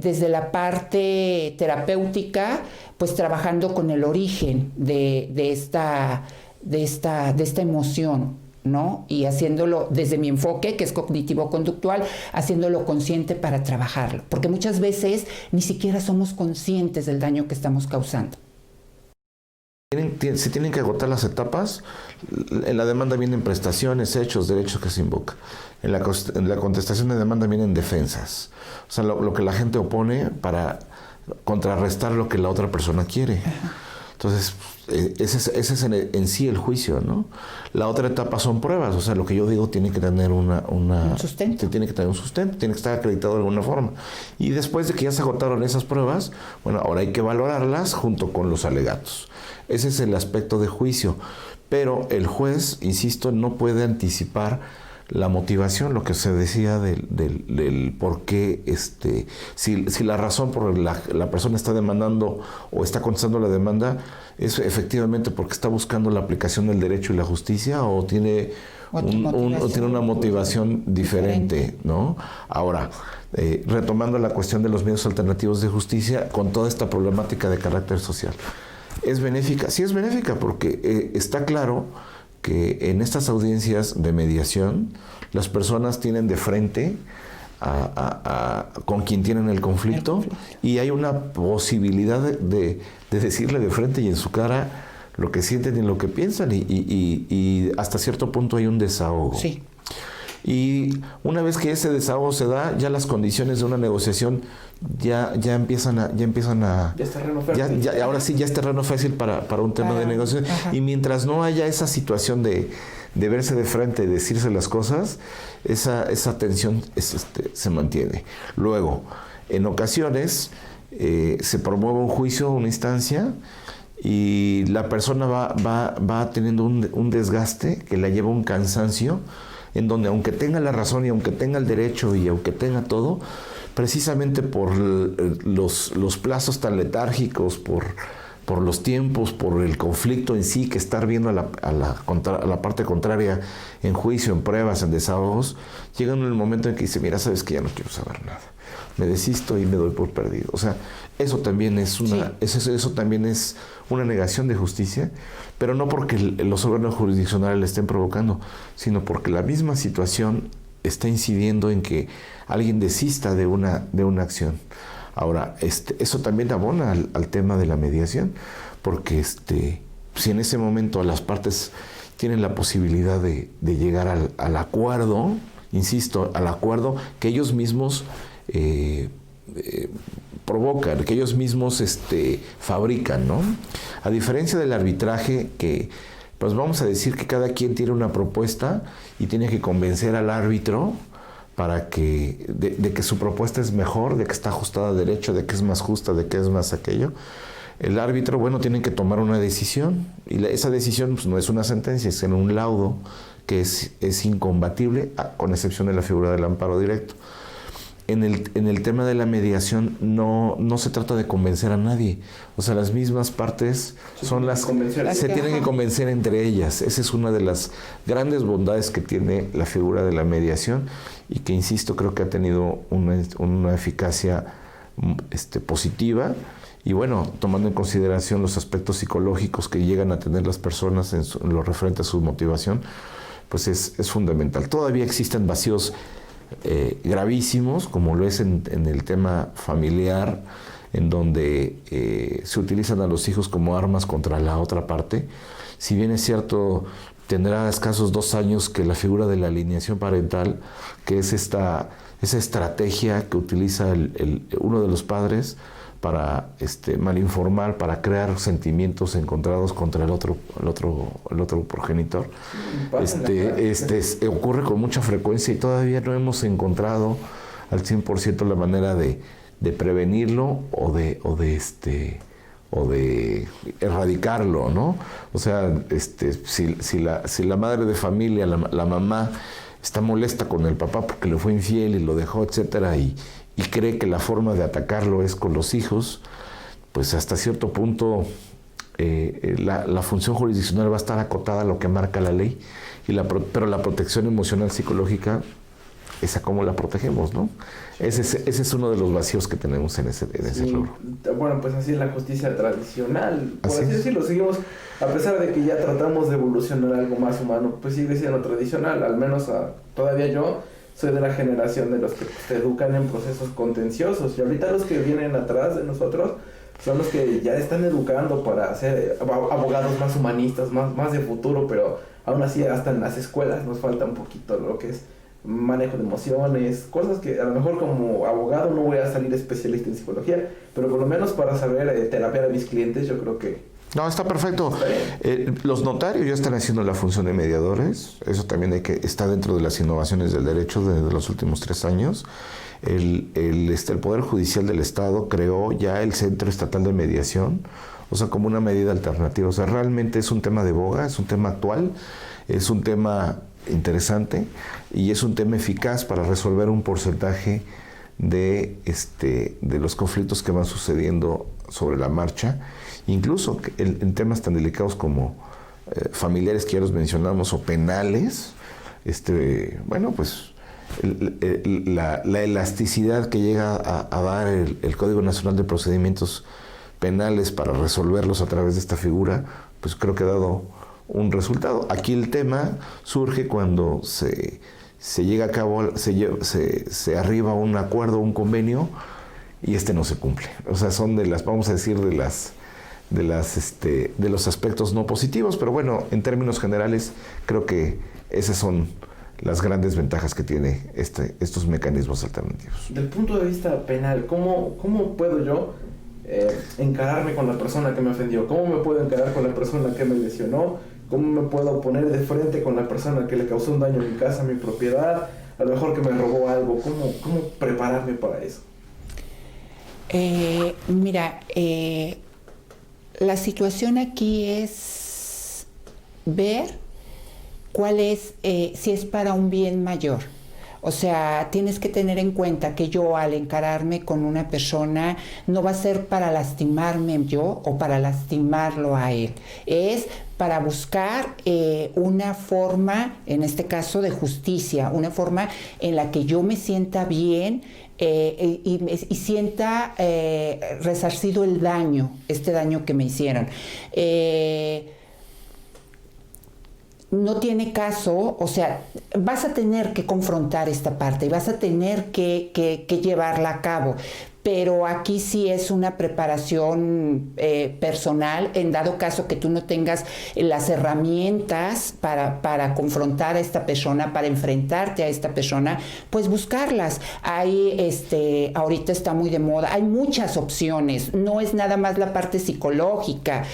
desde la parte terapéutica, pues trabajando con el origen de esta emoción, ¿no? Y haciéndolo desde mi enfoque, que es cognitivo-conductual, haciéndolo consciente para trabajarlo, porque muchas veces ni siquiera somos conscientes del daño que estamos causando. Se tienen que agotar las etapas. En la demanda vienen prestaciones, hechos, derechos que se invocan. En la contestación de demanda vienen defensas. O sea, lo que la gente opone para contrarrestar lo que la otra persona quiere. Entonces, ese es en sí el juicio, ¿no? La otra etapa son pruebas, o sea, lo que yo digo tiene que tener un sustento. Tiene que tener un sustento, tiene que estar acreditado de alguna forma. Y después de que ya se agotaron esas pruebas, bueno, ahora hay que valorarlas junto con los alegatos. Ese es el aspecto de juicio. Pero el juez, insisto, no puede anticipar la motivación, lo que se decía del por qué, si la razón por la persona está demandando o está contestando la demanda es efectivamente porque está buscando la aplicación del derecho y la justicia o tiene una motivación diferente, ¿no? Ahora, retomando la cuestión de los medios alternativos de justicia con toda esta problemática de carácter social. ¿Es benéfica? Sí es benéfica porque está claro que en estas audiencias de mediación las personas tienen de frente con quien tienen el conflicto y hay una posibilidad de decirle de frente y en su cara lo que sienten y lo que piensan y hasta cierto punto hay un desahogo. Sí. Y una vez que ese desahogo se da, ya las condiciones de una negociación ya empiezan a Ya es terreno fácil. ahora sí ya es terreno fácil para un tema de negociación. Ajá. Y mientras no haya esa situación de verse de frente y decirse las cosas, esa tensión se mantiene. Luego, en ocasiones se promueve un juicio, una instancia, y la persona va teniendo un desgaste que la lleva a un cansancio, en donde aunque tenga la razón y aunque tenga el derecho y aunque tenga todo, precisamente por los plazos tan letárgicos, por los tiempos, por el conflicto en sí, que estar viendo a la parte contraria en juicio, en pruebas, en desahogos, llega en el momento en que dice, mira, sabes que ya no quiero saber nada, me desisto y me doy por perdido. O sea, eso también es eso también es una negación de justicia, pero no porque los órganos jurisdiccionales le estén provocando, sino porque la misma situación está incidiendo en que alguien desista de una acción. Ahora, eso también abona al tema de la mediación, porque si en ese momento las partes tienen la posibilidad de llegar al acuerdo, insisto, al acuerdo que ellos mismos provocan, que ellos mismos fabrican, ¿no? A diferencia del arbitraje, que pues vamos a decir que cada quien tiene una propuesta y tiene que convencer al árbitro para que de que su propuesta es mejor, de que está ajustada a derecho, de que es más justa, de que es más aquello. El árbitro, bueno, tiene que tomar una decisión y esa decisión pues, no es una sentencia, es en un laudo que es incombatible, con excepción de la figura del amparo directo. En el tema de la mediación no se trata de convencer a nadie. O sea, las mismas partes son las se tienen que convencer entre ellas. Esa es una de las grandes bondades que tiene la figura de la mediación y que, insisto, creo que ha tenido una eficacia positiva. Y bueno, tomando en consideración los aspectos psicológicos que llegan a tener las personas en lo referente a su motivación, pues es fundamental. Todavía existen vacíos gravísimos, como lo es en el tema familiar, en donde se utilizan a los hijos como armas contra la otra parte. Si bien es cierto, tendrá escasos 2 años que la figura de la alineación parental, que es esa estrategia que utiliza uno de los padres para malinformar, para crear sentimientos encontrados contra el otro progenitor. Ocurre con mucha frecuencia y todavía no hemos encontrado al 100% la manera de prevenirlo o de erradicarlo, ¿no? O sea, si la madre de familia, la mamá, está molesta con el papá porque le fue infiel y lo dejó, etcétera, y cree que la forma de atacarlo es con los hijos, pues hasta cierto punto la función jurisdiccional va a estar acotada a lo que marca la ley, pero la protección emocional psicológica es a cómo la protegemos, ¿no? Ese es uno de los vacíos que tenemos en ese rubro. Bueno, pues así es la justicia tradicional, por así decirlo. Seguimos, a pesar de que ya tratamos de evolucionar a algo más humano, pues sigue siendo tradicional. Al menos todavía yo soy de la generación de los que te educan en procesos contenciosos, y ahorita los que vienen atrás de nosotros son los que ya están educando para ser abogados más humanistas, más de futuro, pero aún así hasta en las escuelas nos falta un poquito lo que es manejo de emociones, cosas que a lo mejor como abogado no voy a salir especialista en psicología, pero por lo menos para saber terapiar a mis clientes yo creo que No, está perfecto. Los notarios ya están haciendo la función de mediadores. Eso también está dentro de las innovaciones del derecho de los últimos 3 años. El Poder Judicial del Estado creó ya el Centro Estatal de Mediación, o sea, como una medida alternativa. O sea, realmente es un tema de boga, es un tema actual, es un tema interesante y es un tema eficaz para resolver un porcentaje de los conflictos que van sucediendo sobre la marcha, incluso en temas tan delicados como familiares que ya los mencionamos o penales. Bueno, pues la elasticidad que llega a dar el Código Nacional de Procedimientos Penales para resolverlos a través de esta figura, pues creo que ha dado un resultado. Aquí el tema surge cuando se llega a cabo, se arriba a un acuerdo, un convenio, y no se cumple. O sea, son vamos a decir, de los aspectos no positivos, pero bueno, en términos generales, creo que esas son las grandes ventajas que tiene estos mecanismos alternativos. Del punto de vista penal, ¿cómo puedo yo encararme con la persona que me ofendió? ¿Cómo me puedo encarar con la persona que me lesionó? ¿Cómo me puedo poner de frente con la persona que le causó un daño a mi casa, a mi propiedad? A lo mejor que me robó algo. ¿Cómo prepararme para eso? Mira, la situación aquí es ver cuál es, si es para un bien mayor. O sea, tienes que tener en cuenta que yo al encararme con una persona no va a ser para lastimarme yo o para lastimarlo a él. Es para buscar una forma, en este caso de justicia, una forma en la que yo me sienta bien y sienta resarcido el daño, este daño que me hicieron. No tiene caso, o sea, vas a tener que confrontar esta parte y vas a tener que llevarla a cabo. Pero aquí sí es una preparación personal, en dado caso que tú no tengas las herramientas para confrontar a esta persona, para enfrentarte a esta persona, pues buscarlas. Ahorita está muy de moda, hay muchas opciones, no es nada más la parte psicológica.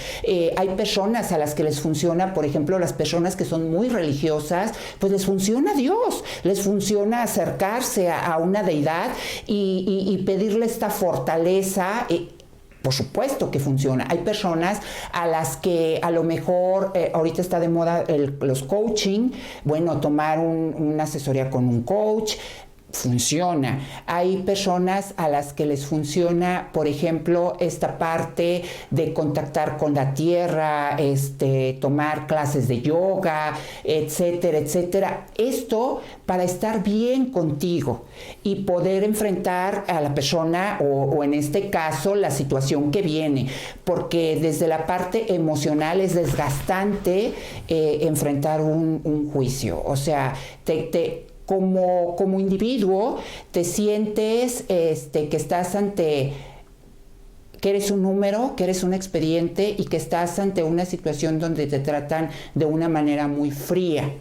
Hay personas a las que les funciona, por ejemplo, las personas que son muy religiosas, pues les funciona Dios, les funciona acercarse a una deidad y pedirles esta fortaleza. Por supuesto que funciona. Hay personas a las que a lo mejor ahorita está de moda los coaching, bueno, tomar una asesoría con un coach, funciona. Hay personas a las que les funciona, por ejemplo, esta parte de contactar con la tierra, tomar clases de yoga, etcétera, etcétera. Esto para estar bien contigo y poder enfrentar a la persona o en este caso la situación que viene, porque desde la parte emocional es desgastante enfrentar un juicio. O sea, como individuo te sientes que estás ante, que eres un número, que eres un expediente y que estás ante una situación donde te tratan de una manera muy fría.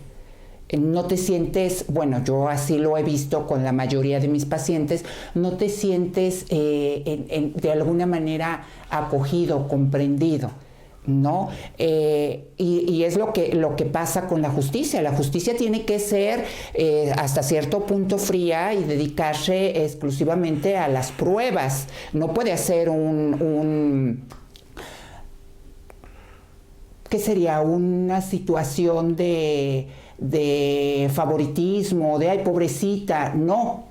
No te sientes, bueno, yo así lo he visto con la mayoría de mis pacientes, no te sientes de alguna manera acogido, comprendido, ¿no? Y es lo que pasa con la justicia. La justicia tiene que ser hasta cierto punto fría y dedicarse exclusivamente a las pruebas. No puede hacer ¿qué sería? Una situación de favoritismo, de ay, pobrecita. No.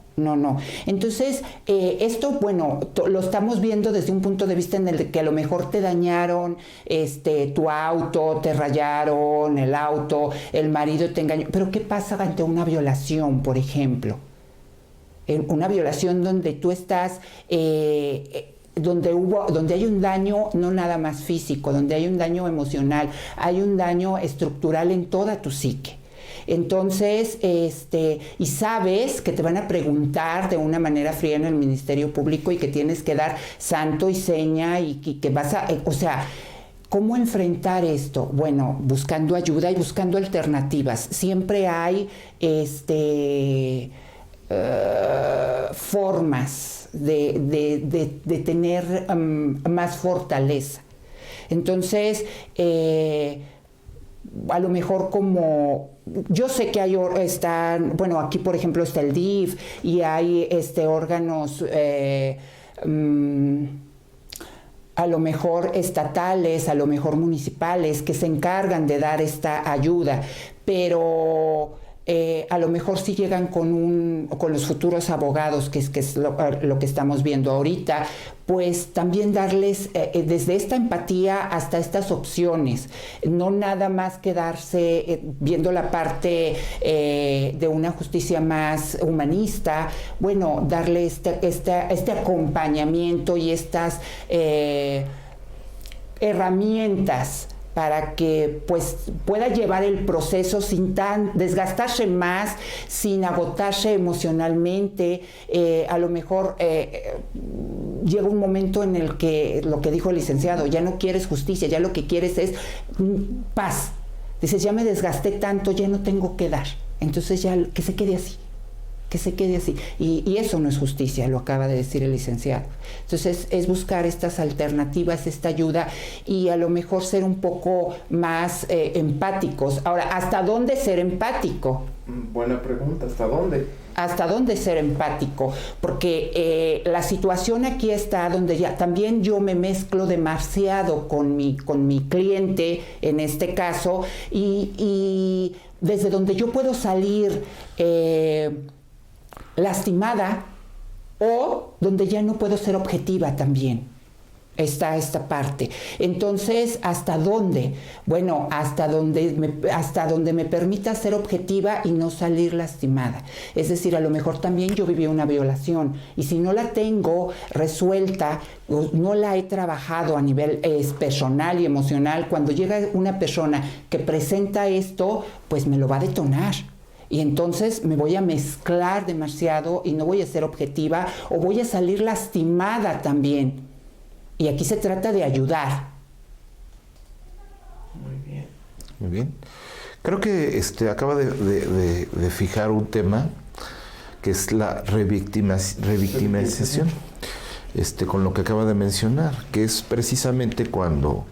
Entonces, esto, bueno, lo estamos viendo desde un punto de vista en el que a lo mejor te dañaron tu auto, te rayaron el auto, el marido te engañó. Pero ¿qué pasa ante una violación, por ejemplo? Una violación donde tú estás... donde hay un daño no nada más físico, donde hay un daño emocional, hay un daño estructural en toda tu psique. Entonces, y sabes que te van a preguntar de una manera fría en el Ministerio Público y que tienes que dar santo y seña y que vas a, o sea, ¿cómo enfrentar esto? Bueno, buscando ayuda y buscando alternativas. Siempre hay formas de tener más fortaleza. Entonces, a lo mejor como yo sé que hay bueno, aquí por ejemplo está el DIF y hay órganos a lo mejor estatales, a lo mejor municipales que se encargan de dar esta ayuda, pero a lo mejor sí llegan con los futuros abogados, que es lo que estamos viendo ahorita, pues también darles desde esta empatía hasta estas opciones, no nada más quedarse viendo la parte de una justicia más humanista, bueno, darle este acompañamiento y estas herramientas para que pues pueda llevar el proceso sin desgastarse más, sin agotarse emocionalmente. A lo mejor llega un momento en el que, lo que dijo el licenciado, ya no quieres justicia, ya lo que quieres es paz. Dices, ya me desgasté tanto, ya no tengo que dar. Entonces ya que se quede así. Que se quede así. Y eso no es justicia, lo acaba de decir el licenciado. Entonces es buscar estas alternativas, esta ayuda y a lo mejor ser un poco más empáticos. Ahora, ¿hasta dónde ser empático? Buena pregunta, ¿hasta dónde? ¿Hasta dónde ser empático? Porque la situación aquí está donde ya también yo me mezclo demasiado con mi cliente, en este caso, y desde donde yo puedo salir lastimada o donde ya no puedo ser objetiva también. Está esta parte. Entonces, ¿hasta dónde? Bueno, hasta donde me permita ser objetiva y no salir lastimada. Es decir, a lo mejor también yo viví una violación y si no la tengo resuelta, no la he trabajado a nivel personal y emocional, cuando llega una persona que presenta esto, pues me lo va a detonar. Y entonces me voy a mezclar demasiado y no voy a ser objetiva o voy a salir lastimada también. Y aquí se trata de ayudar. Muy bien. Muy bien. Creo que acaba de fijar un tema que es la revictimización, con lo que acaba de mencionar, que es precisamente cuando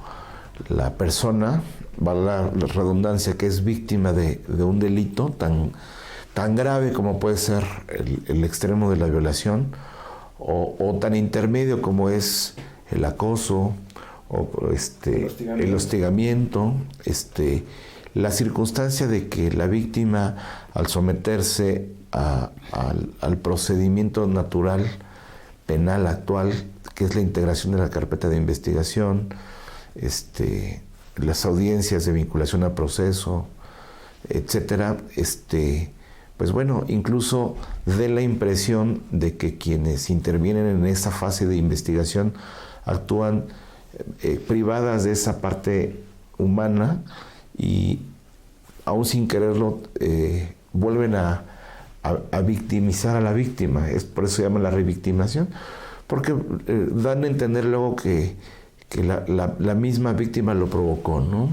la persona, vale la redundancia, que es víctima de un delito tan grave como puede ser el extremo de la violación, o tan intermedio como es el acoso, o el hostigamiento, la circunstancia de que la víctima, al someterse al procedimiento natural penal actual, que es la integración de la carpeta de investigación, las audiencias de vinculación a proceso, etcétera, pues bueno, incluso dé la impresión de que quienes intervienen en esa fase de investigación actúan privadas de esa parte humana y aún sin quererlo vuelven a victimizar a la víctima. Por eso se llama la revictimación, porque dan a entender luego que la misma víctima lo provocó, ¿no?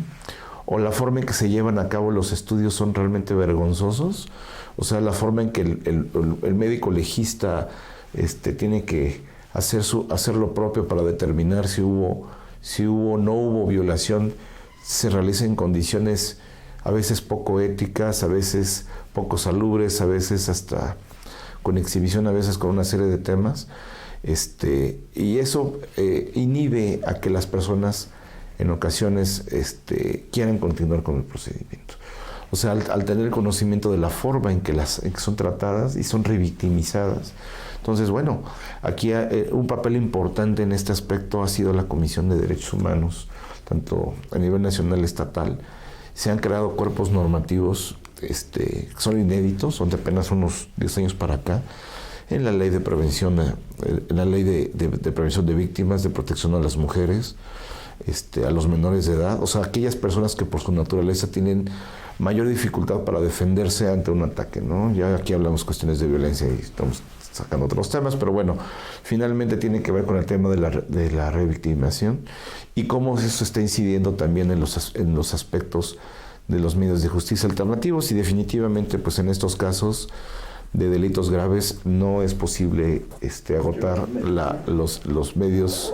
O la forma en que se llevan a cabo los estudios son realmente vergonzosos. O sea, la forma en que el médico legista tiene que hacer lo propio para determinar si hubo o no hubo violación, se realiza en condiciones a veces poco éticas, a veces poco salubres, a veces hasta con exhibición, a veces con una serie de temas. Y eso inhibe a que las personas en ocasiones quieran continuar con el procedimiento. O sea, al tener conocimiento de la forma en que son tratadas y son revictimizadas. Entonces, bueno, aquí un papel importante en este aspecto ha sido la Comisión de Derechos Humanos, tanto a nivel nacional y estatal. Se han creado cuerpos normativos que son inéditos, son de apenas unos 10 años para acá, en la ley de prevención, en la ley de prevención de víctimas, de protección a las mujeres, a los menores de edad, o sea, aquellas personas que por su naturaleza tienen mayor dificultad para defenderse ante un ataque, ¿no? Ya aquí hablamos cuestiones de violencia y estamos sacando otros temas, pero bueno, finalmente tiene que ver con el tema de la revictimización y cómo eso está incidiendo también en los aspectos de los medios de justicia alternativos, y definitivamente pues en estos casos de delitos graves no es posible agotar los medios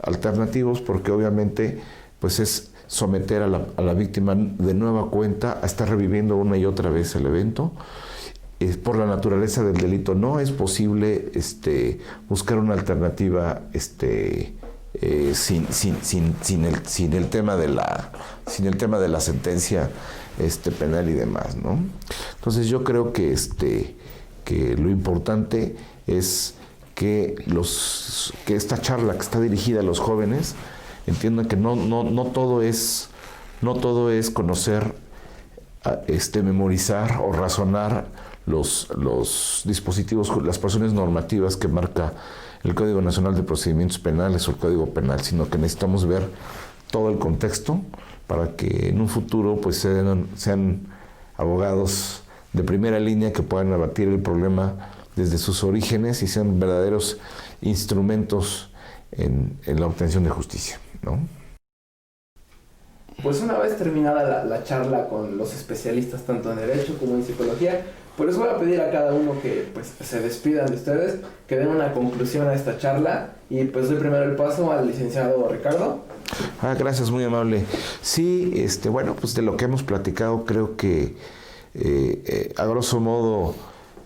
alternativos, porque obviamente pues es someter a la víctima de nueva cuenta a estar reviviendo una y otra vez el evento. Por la naturaleza del delito no es posible buscar una alternativa sin el tema de la sentencia penal y demás, ¿no? Entonces yo creo que lo importante es que esta charla que está dirigida a los jóvenes entiendan que no todo es conocer, memorizar o razonar los dispositivos, las porciones normativas que marca el Código Nacional de Procedimientos Penales o el Código Penal, sino que necesitamos ver todo el contexto para que en un futuro pues sean abogados de primera línea que puedan abatir el problema desde sus orígenes y sean verdaderos instrumentos en la obtención de justicia, ¿no? Pues una vez terminada la charla con los especialistas tanto en Derecho como en Psicología, por eso voy a pedir a cada uno que pues se despidan de ustedes, que den una conclusión a esta charla y pues doy primero el paso al licenciado Ricardo. Gracias, muy amable. Sí, bueno, pues de lo que hemos platicado creo que a grosso modo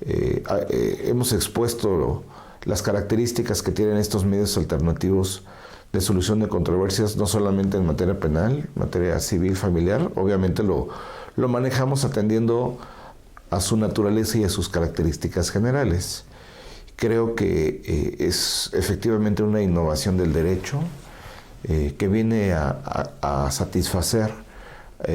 hemos expuesto las características que tienen estos medios alternativos de solución de controversias, no solamente en materia penal, materia civil, familiar. Obviamente lo manejamos atendiendo a su naturaleza y a sus características generales. Creo que es efectivamente una innovación del derecho que viene a satisfacer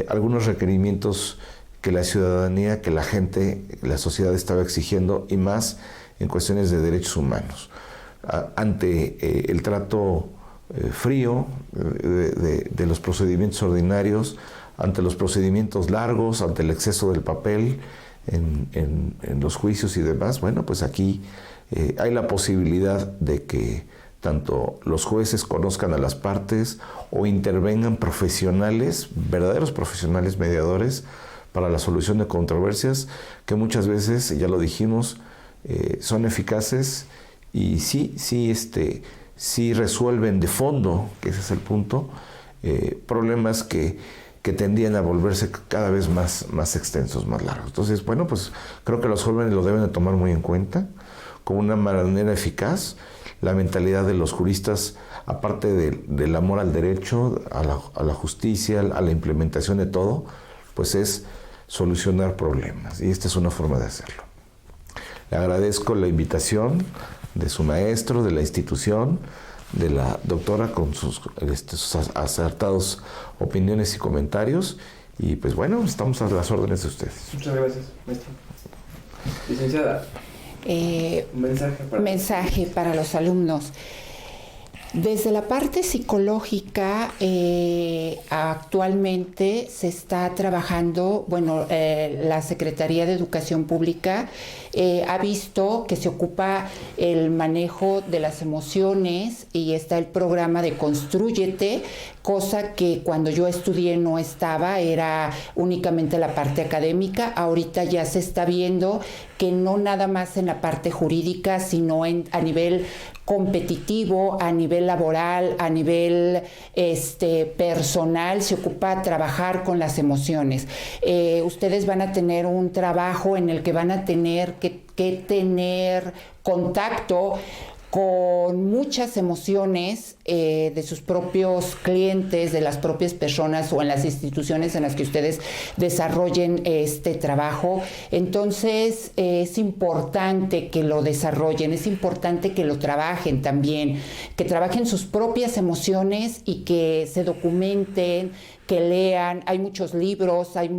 algunos requerimientos que la ciudadanía, que la gente, la sociedad estaba exigiendo, y más en cuestiones de derechos humanos. Ante el trato frío de los procedimientos ordinarios, ante los procedimientos largos, ante el exceso del papel en los juicios y demás, bueno, pues aquí hay la posibilidad de que tanto los jueces conozcan a las partes o intervengan profesionales, verdaderos profesionales mediadores para la solución de controversias que muchas veces, ya lo dijimos, son eficaces y sí resuelven de fondo, que ese es el punto, problemas que tendían a volverse cada vez más extensos, más largos. Entonces, bueno, pues creo que los jóvenes lo deben de tomar muy en cuenta como una manera eficaz. La mentalidad de los juristas, aparte del amor al derecho, a la justicia, a la implementación de todo, pues es solucionar problemas. Y esta es una forma de hacerlo. Le agradezco la invitación de su maestro, de la institución, de la doctora con sus acertados opiniones y comentarios. Y pues bueno, estamos a las órdenes de ustedes. Muchas gracias, maestro. Licenciada, un mensaje para los alumnos. Desde la parte psicológica, actualmente se está trabajando, la Secretaría de Educación Pública ha visto que se ocupa el manejo de las emociones y está el programa de Constrúyete, cosa que cuando yo estudié no estaba, era únicamente la parte académica. Ahorita ya se está viendo que no nada más en la parte jurídica, sino a nivel competitivo, a nivel laboral, a nivel personal, se ocupa trabajar con las emociones. Ustedes van a tener un trabajo en el que van a tener que tener contacto con muchas emociones de sus propios clientes, de las propias personas o en las instituciones en las que ustedes desarrollen este trabajo. Entonces es importante que lo desarrollen, es importante que lo trabajen también, que trabajen sus propias emociones y que se documenten, que lean. Hay muchos libros, hay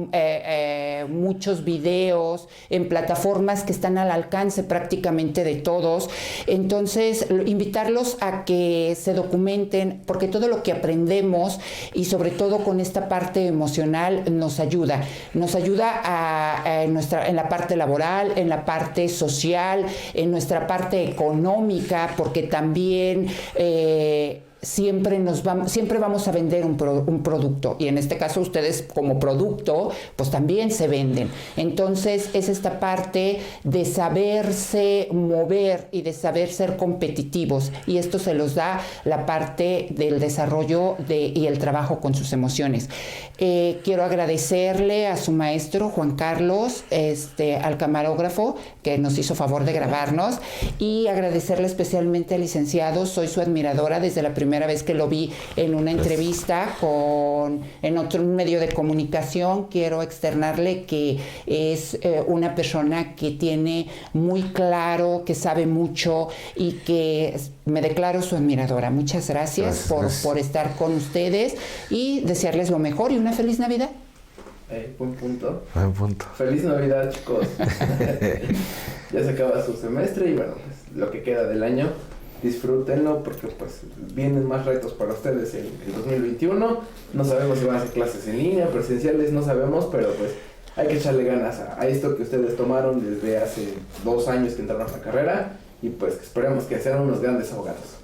muchos videos en plataformas que están al alcance prácticamente de todos. Entonces, invitarlos a que se documenten, porque todo lo que aprendemos y sobre todo con esta parte emocional nos ayuda en la parte laboral, en la parte social, en nuestra parte económica, porque también siempre vamos a vender un producto, y en este caso ustedes como producto pues también se venden. Entonces es esta parte de saberse mover y de saber ser competitivos, y esto se los da la parte del desarrollo y el trabajo con sus emociones. Quiero agradecerle a su maestro Juan Carlos, al camarógrafo que nos hizo favor de grabarnos, y agradecerle especialmente al licenciado. Soy su admiradora desde la primera vez que lo vi en una entrevista en otro medio de comunicación. Quiero externarle que es una persona que tiene muy claro, que sabe mucho, y que me declaro su admiradora. Muchas gracias por estar con ustedes, y desearles lo mejor y una feliz Navidad. Buen punto. Buen punto. Feliz Navidad, chicos. Ya se acaba su semestre y bueno, pues, lo que queda del año, disfrútenlo, porque pues vienen más retos para ustedes en el 2021. No sabemos si van a hacer clases en línea, presenciales, no sabemos, pero pues hay que echarle ganas a esto que ustedes tomaron desde hace 2 años que entraron a la carrera, y pues esperemos que sean unos grandes abogados.